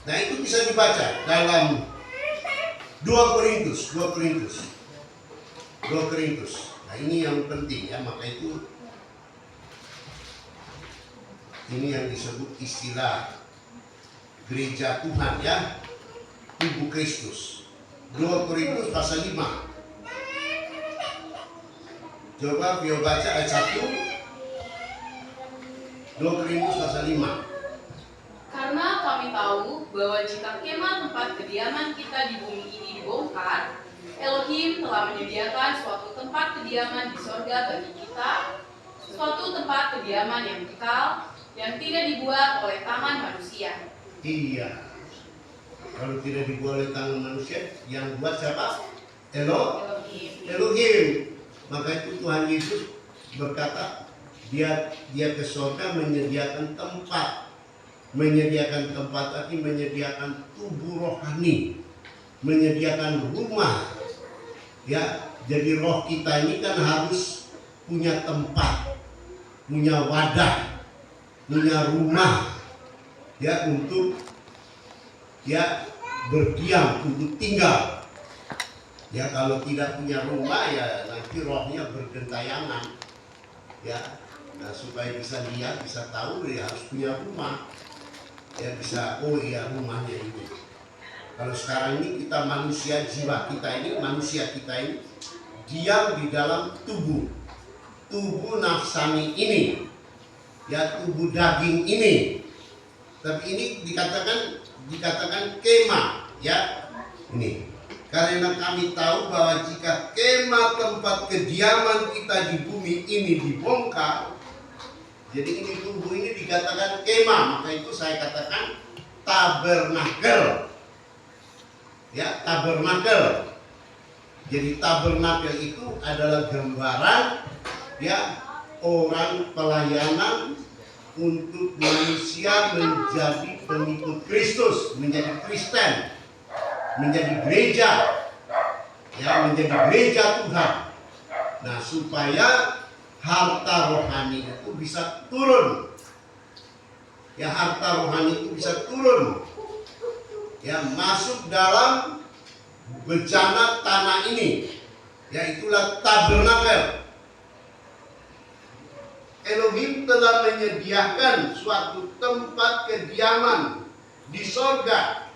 Nah, itu bisa dibaca dalam 2 Korintus. Nah, ini yang penting, ya, maka itu ini yang disebut istilah gereja Tuhan, ya, tubuh Kristus. 2 Korintus pasal 5. Coba Pio baca ayat 1. 2 Korintus pasal 5. Karena kami tahu bahwa jika kemah tempat kediaman kita di bumi ini dibongkar, Elohim telah menyediakan suatu tempat kediaman di sorga bagi kita, suatu tempat kediaman yang kekal, yang tidak dibuat oleh tangan manusia. Iya. Kalau tidak dibuat oleh tangan manusia, yang buat siapa? Elohim. Maka itu Tuhan Yesus berkata, dia ke surga menyediakan tempat. Menyediakan tempat tadi menyediakan tubuh rohani, menyediakan rumah. Ya, jadi roh kita ini kan harus punya tempat, punya wadah, punya rumah, ya, untuk ya berdiam, untuk tinggal. Ya, kalau tidak punya rumah ya nanti rohnya bergentayangan. Ya, nah supaya bisa lihat, bisa tahu ya harus punya rumah. Ya bisa, oh iya rumahnya ini. Kalau sekarang ini kita manusia, jiwa kita ini, manusia kita ini diam di dalam tubuh nafsani ini, ya, tubuh daging ini. Tapi ini dikatakan kemah, ya, ini. Karena kami tahu bahwa jika kemah tempat kediaman kita di bumi ini dibongkar, jadi ini tubuh ini dikatakan kemah, maka itu saya katakan tabernakel. Ya, tabernakel. Jadi tabernakel itu adalah gambaran ya orang pelayanan untuk manusia menjadi pengikut Kristus, menjadi Kristen, menjadi gereja. Ya, menjadi gereja Tuhan. Nah, supaya harta rohani itu bisa turun. Ya, harta rohani itu bisa turun. Ya, masuk dalam bejana tanah ini. Ya, itulah tabernakel. Elohim telah menyediakan suatu tempat kediaman di sorga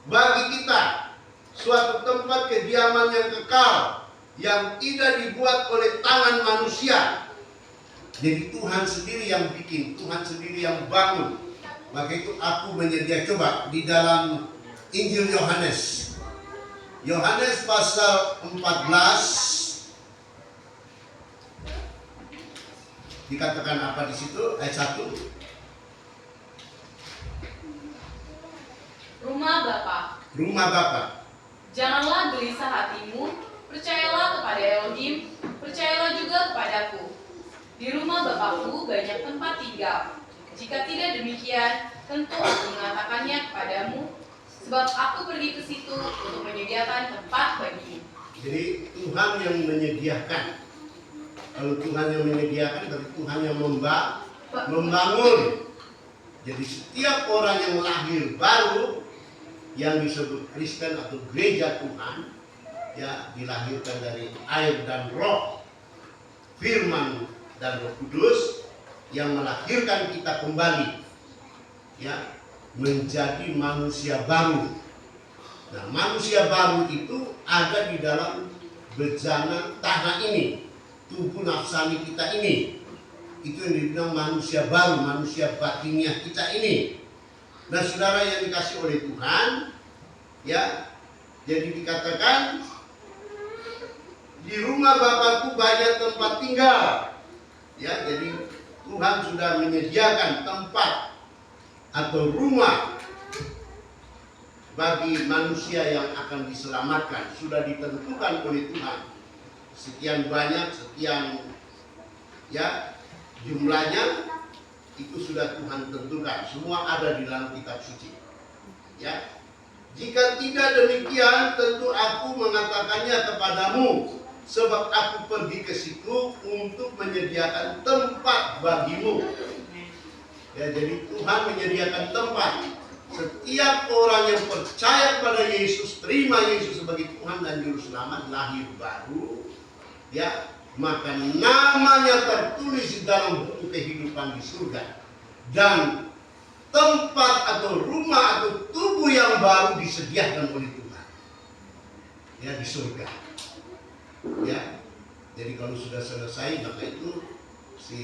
bagi kita. Suatu tempat kediaman yang kekal, yang tidak dibuat oleh tangan manusia. Jadi Tuhan sendiri yang bikin, Tuhan sendiri yang bangun. Maka itu aku menyediakan, coba di dalam Injil Yohanes. Yohanes pasal 14. Dikatakan apa di situ? Ayat 1. Rumah Bapa. Rumah Bapa. Janganlah gelisah hatimu, percayalah kepada Elohim, percayalah juga kepadaku. Di rumah Bapakku banyak tempat tinggal. Jika tidak demikian, tentu aku mengatakannya kepadamu, sebab aku pergi ke situ untuk menyediakan tempat bagimu. Jadi Tuhan yang menyediakan. Kalau Tuhan yang menyediakan, berarti Tuhan yang membangun. Jadi setiap orang yang lahir baru, yang disebut Kristen atau gereja Tuhan, ya, dilahirkan dari air dan roh, firman dan Roh Kudus yang melahirkan kita kembali, ya, menjadi manusia baru. Nah, manusia baru itu ada di dalam bejana tanah ini, tubuh nafsani kita ini. Itu yang dibilang manusia baru, manusia batiniah kita ini. Nah, saudara yang dikasih oleh Tuhan, ya, jadi dikatakan di rumah Bapakku banyak tempat tinggal. Ya, jadi Tuhan sudah menyediakan tempat atau rumah bagi manusia yang akan diselamatkan. Sudah ditentukan oleh Tuhan. Sekian banyak, sekian ya jumlahnya. Itu sudah Tuhan tentukan. Semua ada di dalam kitab suci. Ya. Jika tidak demikian, tentu aku mengatakannya kepadamu, sebab aku pergi ke situ untuk menyediakan tempat bagimu. Ya, jadi Tuhan menyediakan tempat. Setiap orang yang percaya pada Yesus, terima Yesus sebagai Tuhan dan Juru Selamat, lahir baru, ya, maka namanya tertulis di dalam buku kehidupan di surga. Dan tempat atau rumah atau tubuh yang baru disediakan oleh Tuhan, ya, di surga. Ya, jadi kalau sudah selesai, maka itu si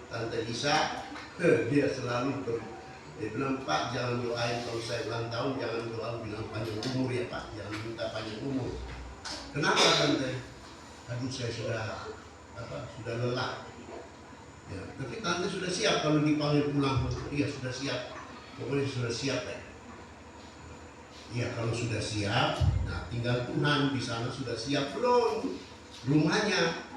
Tante Lisa, dia selalu dia bilang, Pak, jangan doain kalau saya ulang tahun, jangan doa bilang panjang umur ya Pak, jangan minta panjang umur. Kenapa Tante? Aduh, saya sudah lelah. Ya, tapi Tante sudah siap kalau dipanggil pulang. Iya, sudah siap. Pokoknya sudah siap ya. Iya, kalau sudah siap, nah tinggal Tuhan di sana sudah siap belum rumahnya.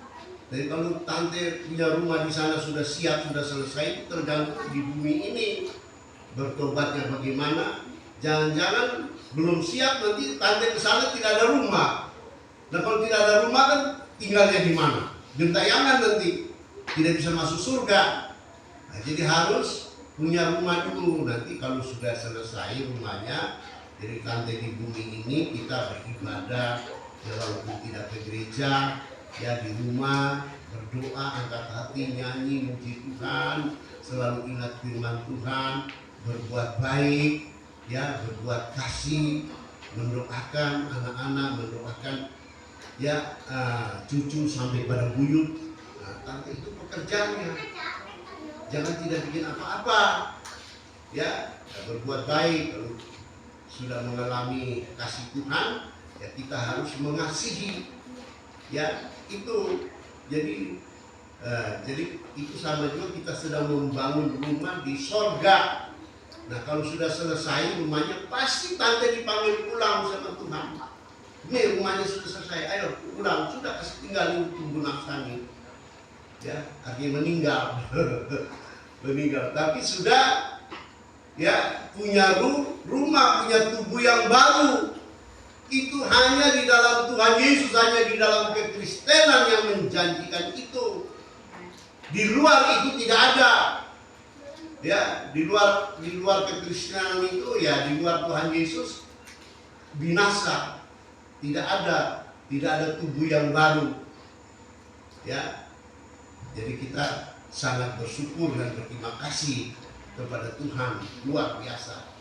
Jadi kalau tante punya rumah di sana sudah siap, sudah selesai, tergantung di bumi ini bertobatnya bagaimana. Jangan-jangan belum siap, nanti tante ke sana tidak ada rumah. Nah kalau tidak ada rumah kan tinggalnya di mana? Gentayangan nanti, tidak bisa masuk surga. Nah, jadi harus punya rumah dulu. Nanti kalau sudah selesai rumahnya, jadi tante di bumi ini kita beribadah, ya walaupun tidak ke gereja, ya di rumah berdoa, angkat hati, nyanyi, muji Tuhan, selalu ingat firman Tuhan, berbuat baik, ya berbuat kasih, mendoakan anak-anak, mendoakan ya cucu sampai pada buyut. Nah, tante itu pekerjaannya. Jangan tidak bikin apa-apa, ya berbuat baik. Kalau sudah mengalami kasih Tuhan, ya kita harus mengasihi, ya itu. Jadi itu sama juga kita sedang membangun rumah di sorga. Nah kalau sudah selesai rumahnya, pasti tante dipanggil pulang sama Tuhan. Ini rumahnya sudah selesai, ayo pulang, sudah kasih tinggalin tubuh nafsani, ya artinya meninggal. Meninggal, tapi sudah ya punya rumah, punya tubuh yang baru. Itu hanya di dalam Tuhan Yesus, hanya di dalam kekristenan yang menjanjikan itu. Di luar itu tidak ada. Ya, di luar kekristenan itu, ya di luar Tuhan Yesus binasa. Tidak ada tubuh yang baru. Ya. Jadi kita sangat bersyukur dan berterima kasih kepada Tuhan, luar biasa.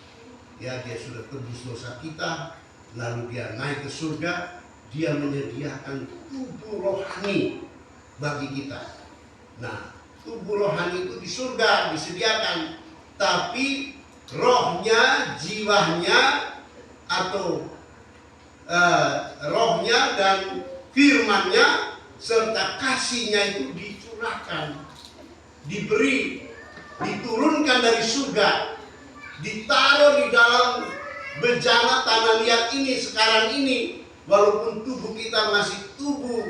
Ya, dia sudah tebus dosa kita, lalu dia naik ke surga, dia menyediakan tubuh rohani bagi kita. Nah, tubuh rohani itu di surga disediakan, tapi rohnya, jiwanya, atau rohnya dan firmannya serta kasihnya itu dicurahkan, diberi, diturunkan dari surga, ditaruh di dalam bejana tanah liat ini sekarang ini. Walaupun tubuh kita masih tubuh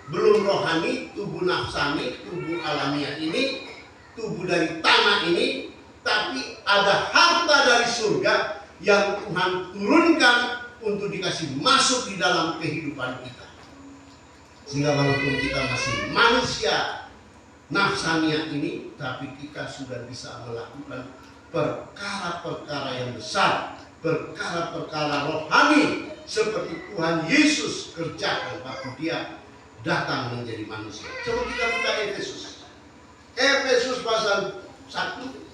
belum rohani, tubuh nafsani, tubuh alamiah ini, tubuh dari tanah ini, tapi ada harta dari surga yang Tuhan turunkan untuk dikasih masuk di dalam kehidupan kita. Sehingga walaupun kita masih manusia nafsania ini, tapi kita sudah bisa melakukan perkara-perkara yang besar, perkara-perkara rohani seperti Tuhan Yesus kerjakan waktu dia datang menjadi manusia. Coba kita buka Efesus. Efesus pasal 1.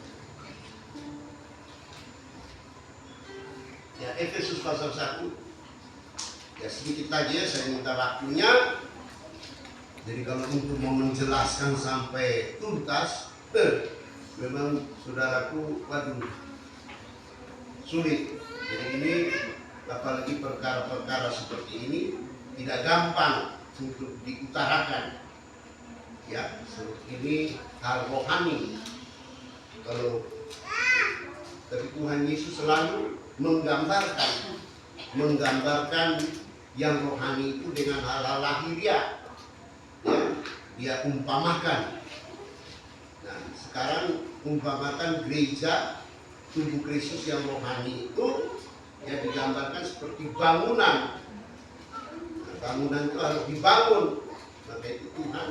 Ya, Efesus pasal 1. Ya, sedikit lagi ya, saya minta waktunya. Jadi kalau untuk mau menjelaskan sampai tuntas, memang saudaraku, waduh, sulit. Jadi ini, apalagi perkara-perkara seperti ini, tidak gampang untuk diutarakan. Ya, ini hal rohani. Tapi Tuhan Yesus selalu menggambarkan yang rohani itu dengan hal-hal lahiriah. Ya, dia umpamakan. Nah, sekarang umpamakan gereja tubuh Kristus yang rohani itu yang digambarkan seperti bangunan. Nah, bangunan itu harus dibangun. Maka itu Tuhan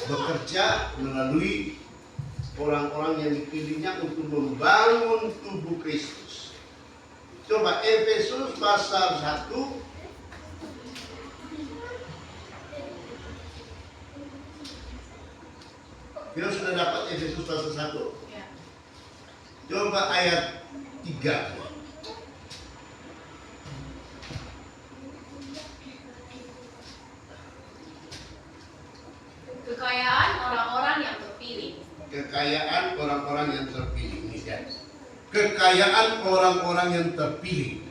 bekerja melalui orang-orang yang dipilihnya untuk membangun tubuh Kristus. Coba Efesus pasal 1. Kita sudah dapat Efesus pasal 1. Ya. Coba ayat 3. Kekayaan orang-orang yang terpilih. Kekayaan orang-orang yang terpilih. Ini kan. Kekayaan orang-orang yang terpilih.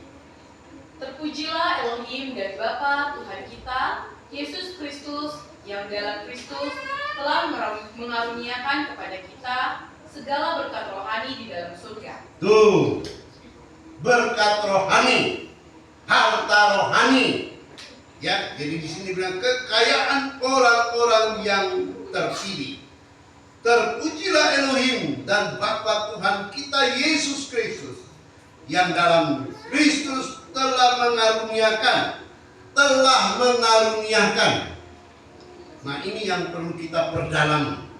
Terpujilah Elohim dan Bapa Tuhan kita, Yesus Kristus, yang dalam Kristus telah mengaruniakan kepada kita segala berkat rohani di dalam surga. Tuh, berkat rohani, harta rohani Ya, jadi di sini bilang kekayaan orang-orang yang terpilih. Terpujilah Elohim dan Bapa Tuhan kita Yesus Kristus, yang dalam Kristus telah mengaruniakan. Nah, ini yang perlu kita perdalam,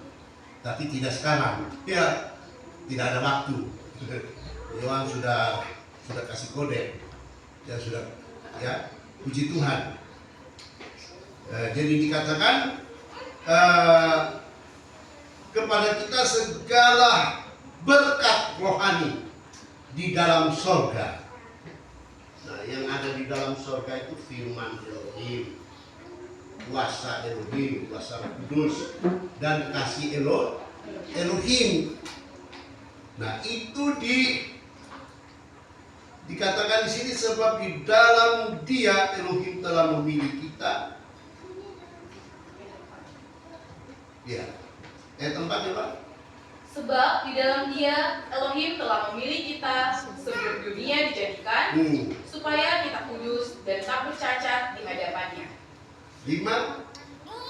tapi tidak sekarang. Ya, tidak ada waktu. Yohan sudah kasih kode. Ya sudah, ya, puji Tuhan. Jadi dikatakan kepada kita segala berkat rohani di dalam sorga. Nah, yang ada di dalam sorga itu firman Elohim, kuasa Elohim, kuasa Kudus, dan kasih Elohim. Nah, itu dikatakan di sini sebab di dalam Dia Elohim telah memilih kita. Ya, ayat 4 ya Pak. Sebab di dalam Dia Elohim telah memilih kita sebelum dunia dijadikan, supaya kita kudus dan tak bercacat di hadapannya. 5.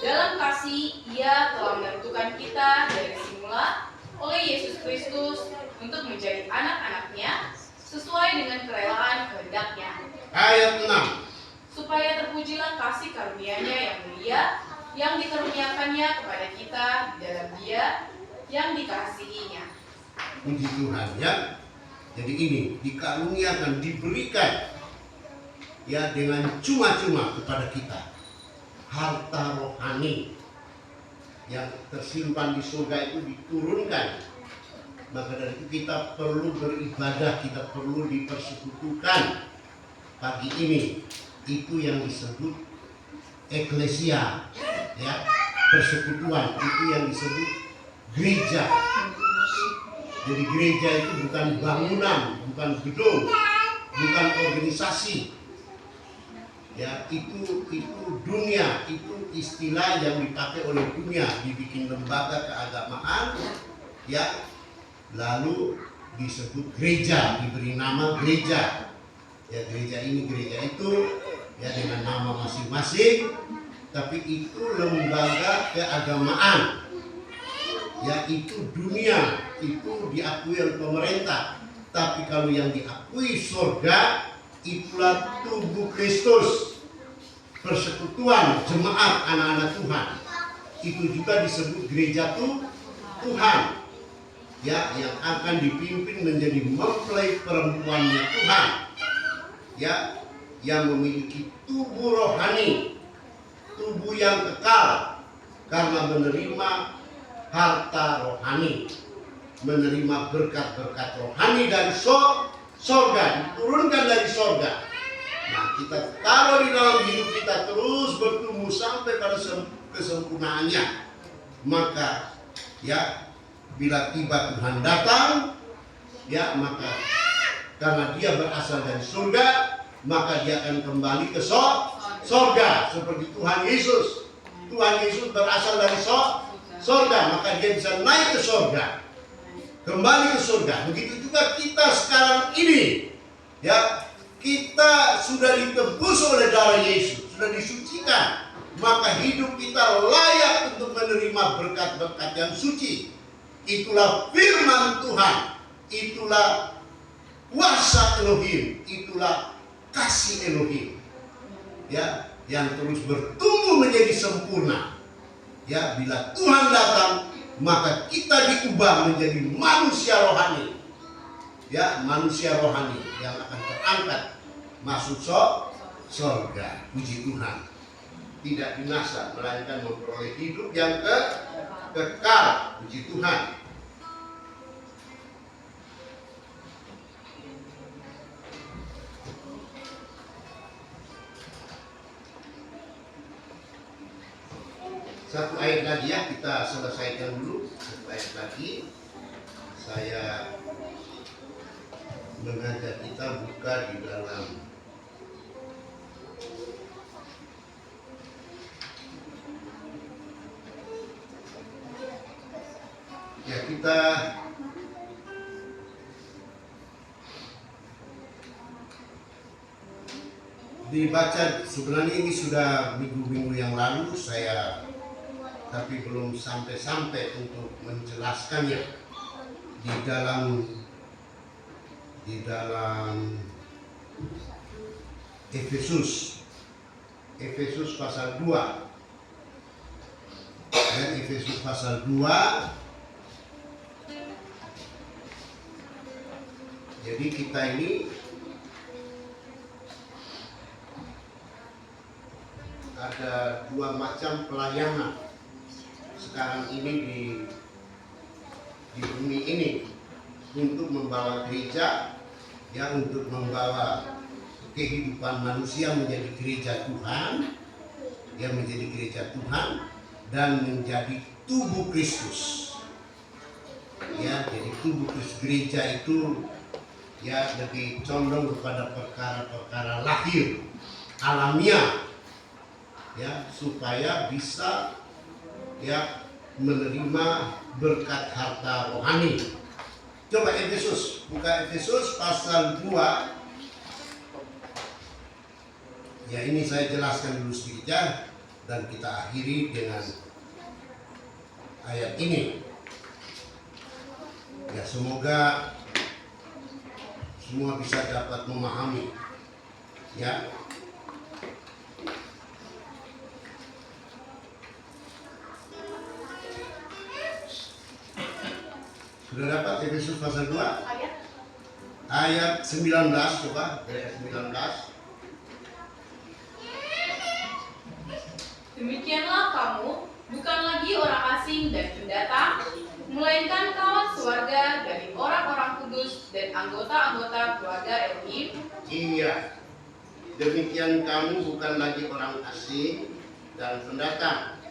Dalam kasih Ia telah menentukan kita dari semula oleh Yesus Kristus untuk menjadi anak-anaknya sesuai dengan kerelaan kehendak-Nya. Ayat 6. Supaya terpujilah kasih karunia-Nya yang mulia yang dikaruniakannya kepada kita di dalam Dia yang dikasihi-Nya. Puji Tuhan ya. Jadi ini dikaruniakan, diberikan ya dengan cuma-cuma kepada kita. Harta rohani yang tersimpan di surga itu diturunkan. Maka dari itu kita perlu beribadah, kita perlu dipersekutukan pagi ini. Itu yang disebut eklesia, ya, persekutuan. Itu yang disebut gereja. Jadi gereja itu bukan bangunan, bukan gedung, bukan organisasi. Ya, itu dunia, itu istilah yang dipakai oleh dunia, dibikin lembaga keagamaan, ya, lalu disebut gereja, diberi nama gereja. Ya, gereja ini, gereja itu, ya, dengan nama masing-masing, tapi itu lembaga keagamaan. Ya, itu dunia, itu diakui oleh pemerintah. Tapi kalau yang diakui surga, itulah tubuh Kristus, persekutuan jemaat anak-anak Tuhan. Itu juga disebut gereja Tuhan, ya, yang akan dipimpin menjadi mempelai perempuannya Tuhan, ya, yang memiliki tubuh rohani, tubuh yang kekal karena menerima harta rohani, menerima berkat-berkat rohani dari sorga, diturunkan dari sorga. Nah, kita taruh di dalam hidup kita terus bertumbuh sampai pada kesempurnaannya. Maka ya, bila tiba Tuhan datang, ya, maka karena Dia berasal dari surga, maka Dia akan kembali ke sorga seperti Tuhan Yesus. Tuhan Yesus berasal dari sorga, maka Dia bisa naik ke sorga, kembali ke surga. Begitu juga kita sekarang ini, ya, kita sudah ditebus oleh darah Yesus, sudah disucikan, maka hidup kita layak untuk menerima berkat-berkat yang suci. Itulah firman Tuhan, itulah kuasa Elohim, itulah kasih Elohim, ya, yang terus bertumbuh menjadi sempurna. Ya, bila Tuhan datang, maka kita diubah menjadi manusia rohani, ya, manusia rohani yang akan terangkat masuk surga. Puji Tuhan, tidak binasa melainkan memperoleh hidup yang kekal. Puji Tuhan. Satu ayat lagi ya, kita selesaikan dulu. Satu ayat lagi. Saya mengajak kita buka di dalam ya, kita dibaca, sebenarnya ini sudah minggu-minggu yang lalu saya, tapi belum sampai untuk menjelaskannya di dalam Efesus pasal 2. Dan Efesus pasal 2. Jadi kita ini ada dua macam pelayanan sekarang ini di bumi ini, untuk membawa gereja, ya, untuk membawa kehidupan manusia menjadi gereja Tuhan, ya, menjadi gereja Tuhan dan menjadi tubuh Kristus. Ya, jadi tubuh Kristus, gereja itu ya lebih condong kepada perkara-perkara lahir, alamiah, ya, supaya bisa ya menerima berkat harta rohani. Coba Efesus, buka Efesus pasal 2. Ya, ini saya jelaskan dulu sedikit ya, dan kita akhiri dengan ayat ini. Ya, semoga semua bisa dapat memahami. Ya. Sudah dapat Efesus pasal 2? Ayat 19, coba ayat 19. Demikianlah kamu, bukan lagi orang asing dan pendatang, melainkan kawan sewarga dari orang-orang kudus dan anggota-anggota keluarga Elohim. Iya, demikian kamu bukan lagi orang asing dan pendatang,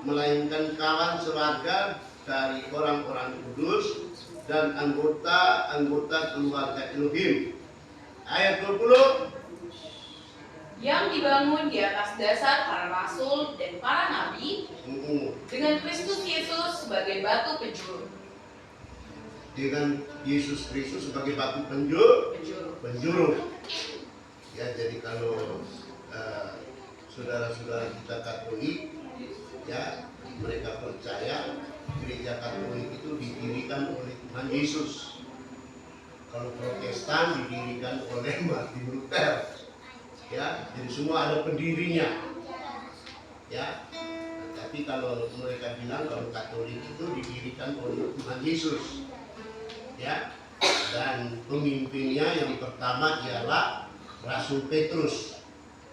melainkan kawan sewarga dari orang-orang kudus dan anggota-anggota keluarga Elohim. Ayat 20. Yang dibangun di atas dasar para rasul dan para nabi, dengan Kristus Yesus sebagai batu penjuru. Dengan Yesus Kristus sebagai batu penjuru. Ya, jadi kalau saudara-saudara kita Katolik, ya, mereka percaya gereja Katolik itu didirikan oleh Tuhan Yesus. Kalau Protestan didirikan oleh Martin Luther. Ya, jadi semua ada pendirinya. Ya. Tapi kalau mereka bilang kalau Katolik itu didirikan oleh Tuhan Yesus. Ya. Dan pemimpinnya yang pertama ialah Rasul Petrus.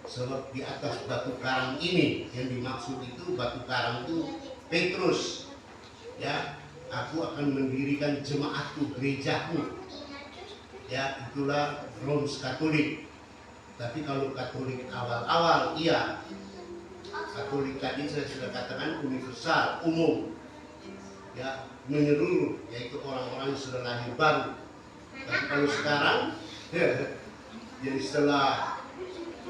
Sebab di atas batu karang ini yang dimaksud itu, batu karang itu Petrus. Ya, aku akan mendirikan jemaatku, gerejaku. Ya, itulah Roms Katolik. Tapi kalau Katolik awal-awal, iya, Katolik tadi saya sudah katakan universal, umum, ya, menyeluruh, yaitu orang-orang yang sudah lahir baru. Tapi kalau sekarang, ya, jadi setelah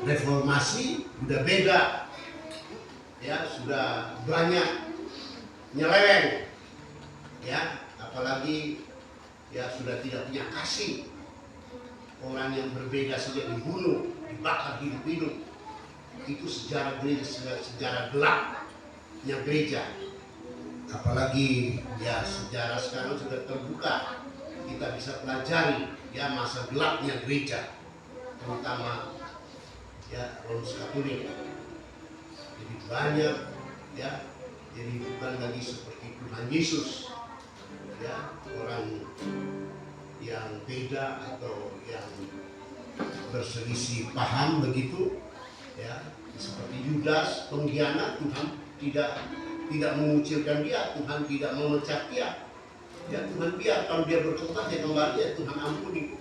reformasi sudah beda, ya, sudah banyak nyeleweng, ya, apalagi ya sudah tidak punya kasih. Orang yang berbeda saja dibunuh, dibakar hidup-hidup. Itu sejarah gereja, sejarah gelapnya gereja. Apalagi ya sejarah sekarang sudah terbuka, kita bisa pelajari ya masa gelapnya gereja, terutama ya Roms Katolik. Jadi banyak ya, jadi bukan lagi seperti Tuhan Yesus, ya, orang yang beda atau yang berselisih paham begitu, ya, seperti Yudas pengkhianat. Tuhan tidak mengucilkan dia, Tuhan tidak memecat dia, ya, Tuhan biarkan dia bertobat, ya kembali, ya Tuhan ampuni.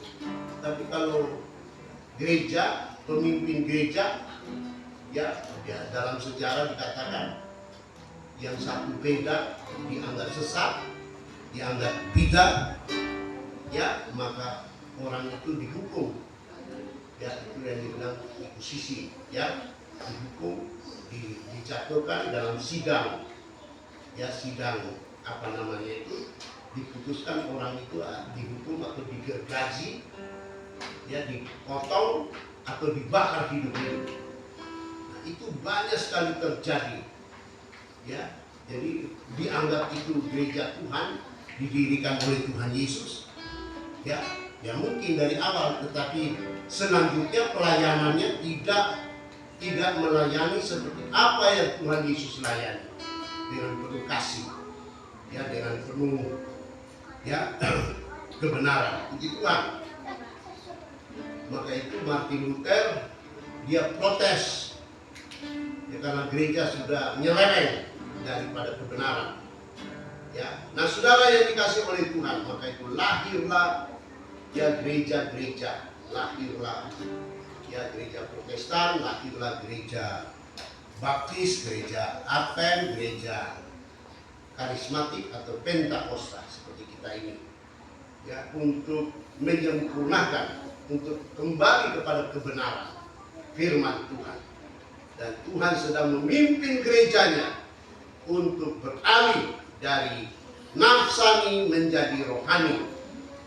Tapi kalau gereja, pemimpin gereja, ya dalam sejarah dikatakan yang satu beda dianggap sesat, dianggap bidah, ya, maka orang itu dihukum. Ya, itu yang dibilang inkuisisi, ya, dihukum, dijatuhkan dalam sidang, ya, sidang apa namanya itu, diputuskan orang itu dihukum atau digergaji, ya dipotong atau dibakar hidup-hidup. Nah, itu banyak sekali terjadi, ya. Jadi dianggap itu gereja Tuhan, didirikan oleh Tuhan Yesus, ya mungkin dari awal, tetapi selanjutnya pelayanannya tidak melayani seperti apa yang Tuhan Yesus layani, dengan penuh kasih, ya dengan penuh ya kebenaran. Puji Tuhan. Maka itu Martin Luther dia protes, ya karena gereja sudah nyeleweng daripada kebenaran. Ya, nah saudara yang dikasih oleh Tuhan, maka itu lahirlah ya gereja-gereja, lahirlah ya gereja Protestan, lahirlah gereja Baptis, gereja Advent, gereja karismatik atau Pentakosta seperti kita ini, ya untuk menyempurnakan, untuk kembali kepada kebenaran firman Tuhan. Dan Tuhan sedang memimpin gerejanya untuk beralih dari nafsani menjadi rohani.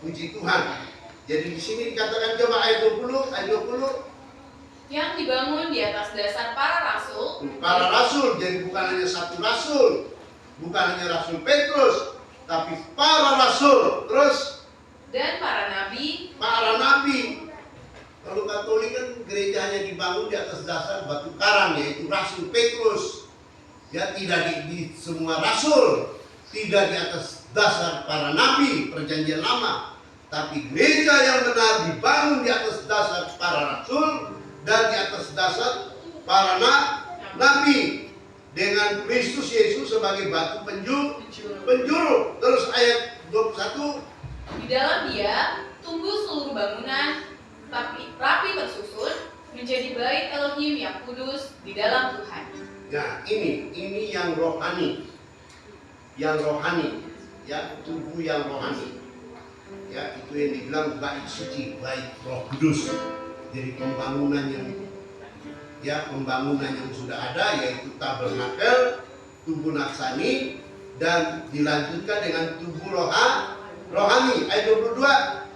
Puji Tuhan. Jadi di sini dikatakan, coba ayat 20, yang dibangun di atas dasar para rasul. Para rasul, jadi bukan hanya satu rasul, bukan hanya Rasul Petrus, tapi para rasul. Terus Dan para nabi. Para nabi. Kalau Katolik kan gerejanya dibangun di atas dasar batu karang, yaitu Rasul Petrus. Ya, tidak di semua rasul, tidak di atas dasar para nabi perjanjian lama, tapi gereja yang benar dibangun di atas dasar para rasul dan di atas dasar para nabi, dengan Kristus Yesus sebagai batu penjuru. Terus ayat 21, Di dalam dia tumbuh seluruh bangunan tapi rapi tersusun menjadi bait Elohim yang kudus di dalam Tuhan. nah ini yang rohani, ya tubuh yang rohani, ya itu yang dibilang bait suci, bait Roh Kudus. Jadi pembangunan yang sudah ada, yaitu tabernakel, tubuh nafsani, dan dilanjutkan dengan tubuh rohani. Ayat 22.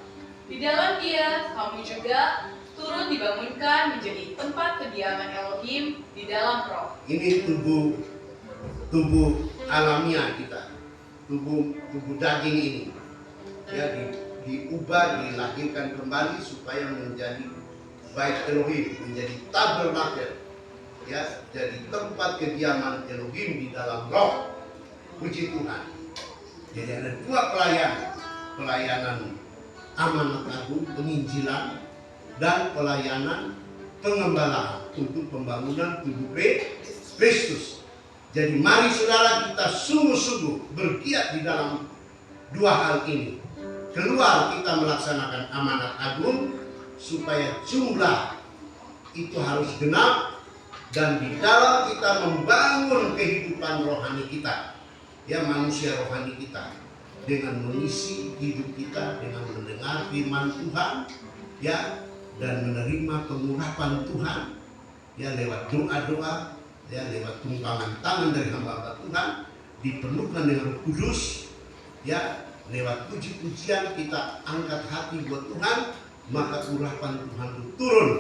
Di dalam dia kamu juga turut dibangunkan menjadi tempat kediaman Elohim di dalam roh. Ini tubuh alamiah kita, tubuh daging ini, ya diubah, dilahirkan kembali supaya menjadi bait Elohim, menjadi tabernakel, ya jadi tempat kediaman Elohim di dalam roh. Puji Tuhan. Jadi ada dua pelayanan amanat agung, penginjilan, dan pelayanan pengembalaan untuk pembangunan tubuh Kristus. Jadi mari saudara kita sungguh-sungguh bergiat di dalam dua hal ini. Keluar kita melaksanakan amanat agung supaya jumlah itu harus genap, dan di dalam kita membangun kehidupan rohani kita, ya manusia rohani kita, dengan mengisi hidup kita dengan mendengar firman Tuhan, ya, dan menerima pengurapan Tuhan, ya lewat doa-doa, ya lewat tumpangan tangan dari hamba-hamba Tuhan, dipenuhkan dengan Roh Kudus, ya lewat puji-pujian kita angkat hati buat Tuhan, maka urapan Tuhan itu turun.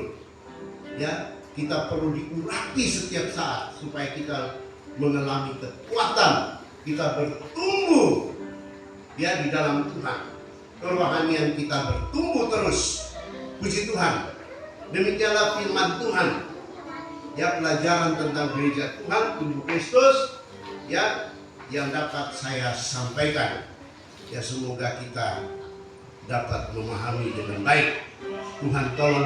Ya, kita perlu diurapi setiap saat supaya kita mengalami kekuatan, kita bertumbuh ya di dalam Tuhan. Kerohanian kita bertumbuh terus. Puji Tuhan. Demikianlah firman Tuhan. Ya, pelajaran tentang gereja Tuhan, tubuh Kristus, ya yang dapat saya sampaikan. Ya, semoga kita dapat memahami dengan baik. Tuhan tolong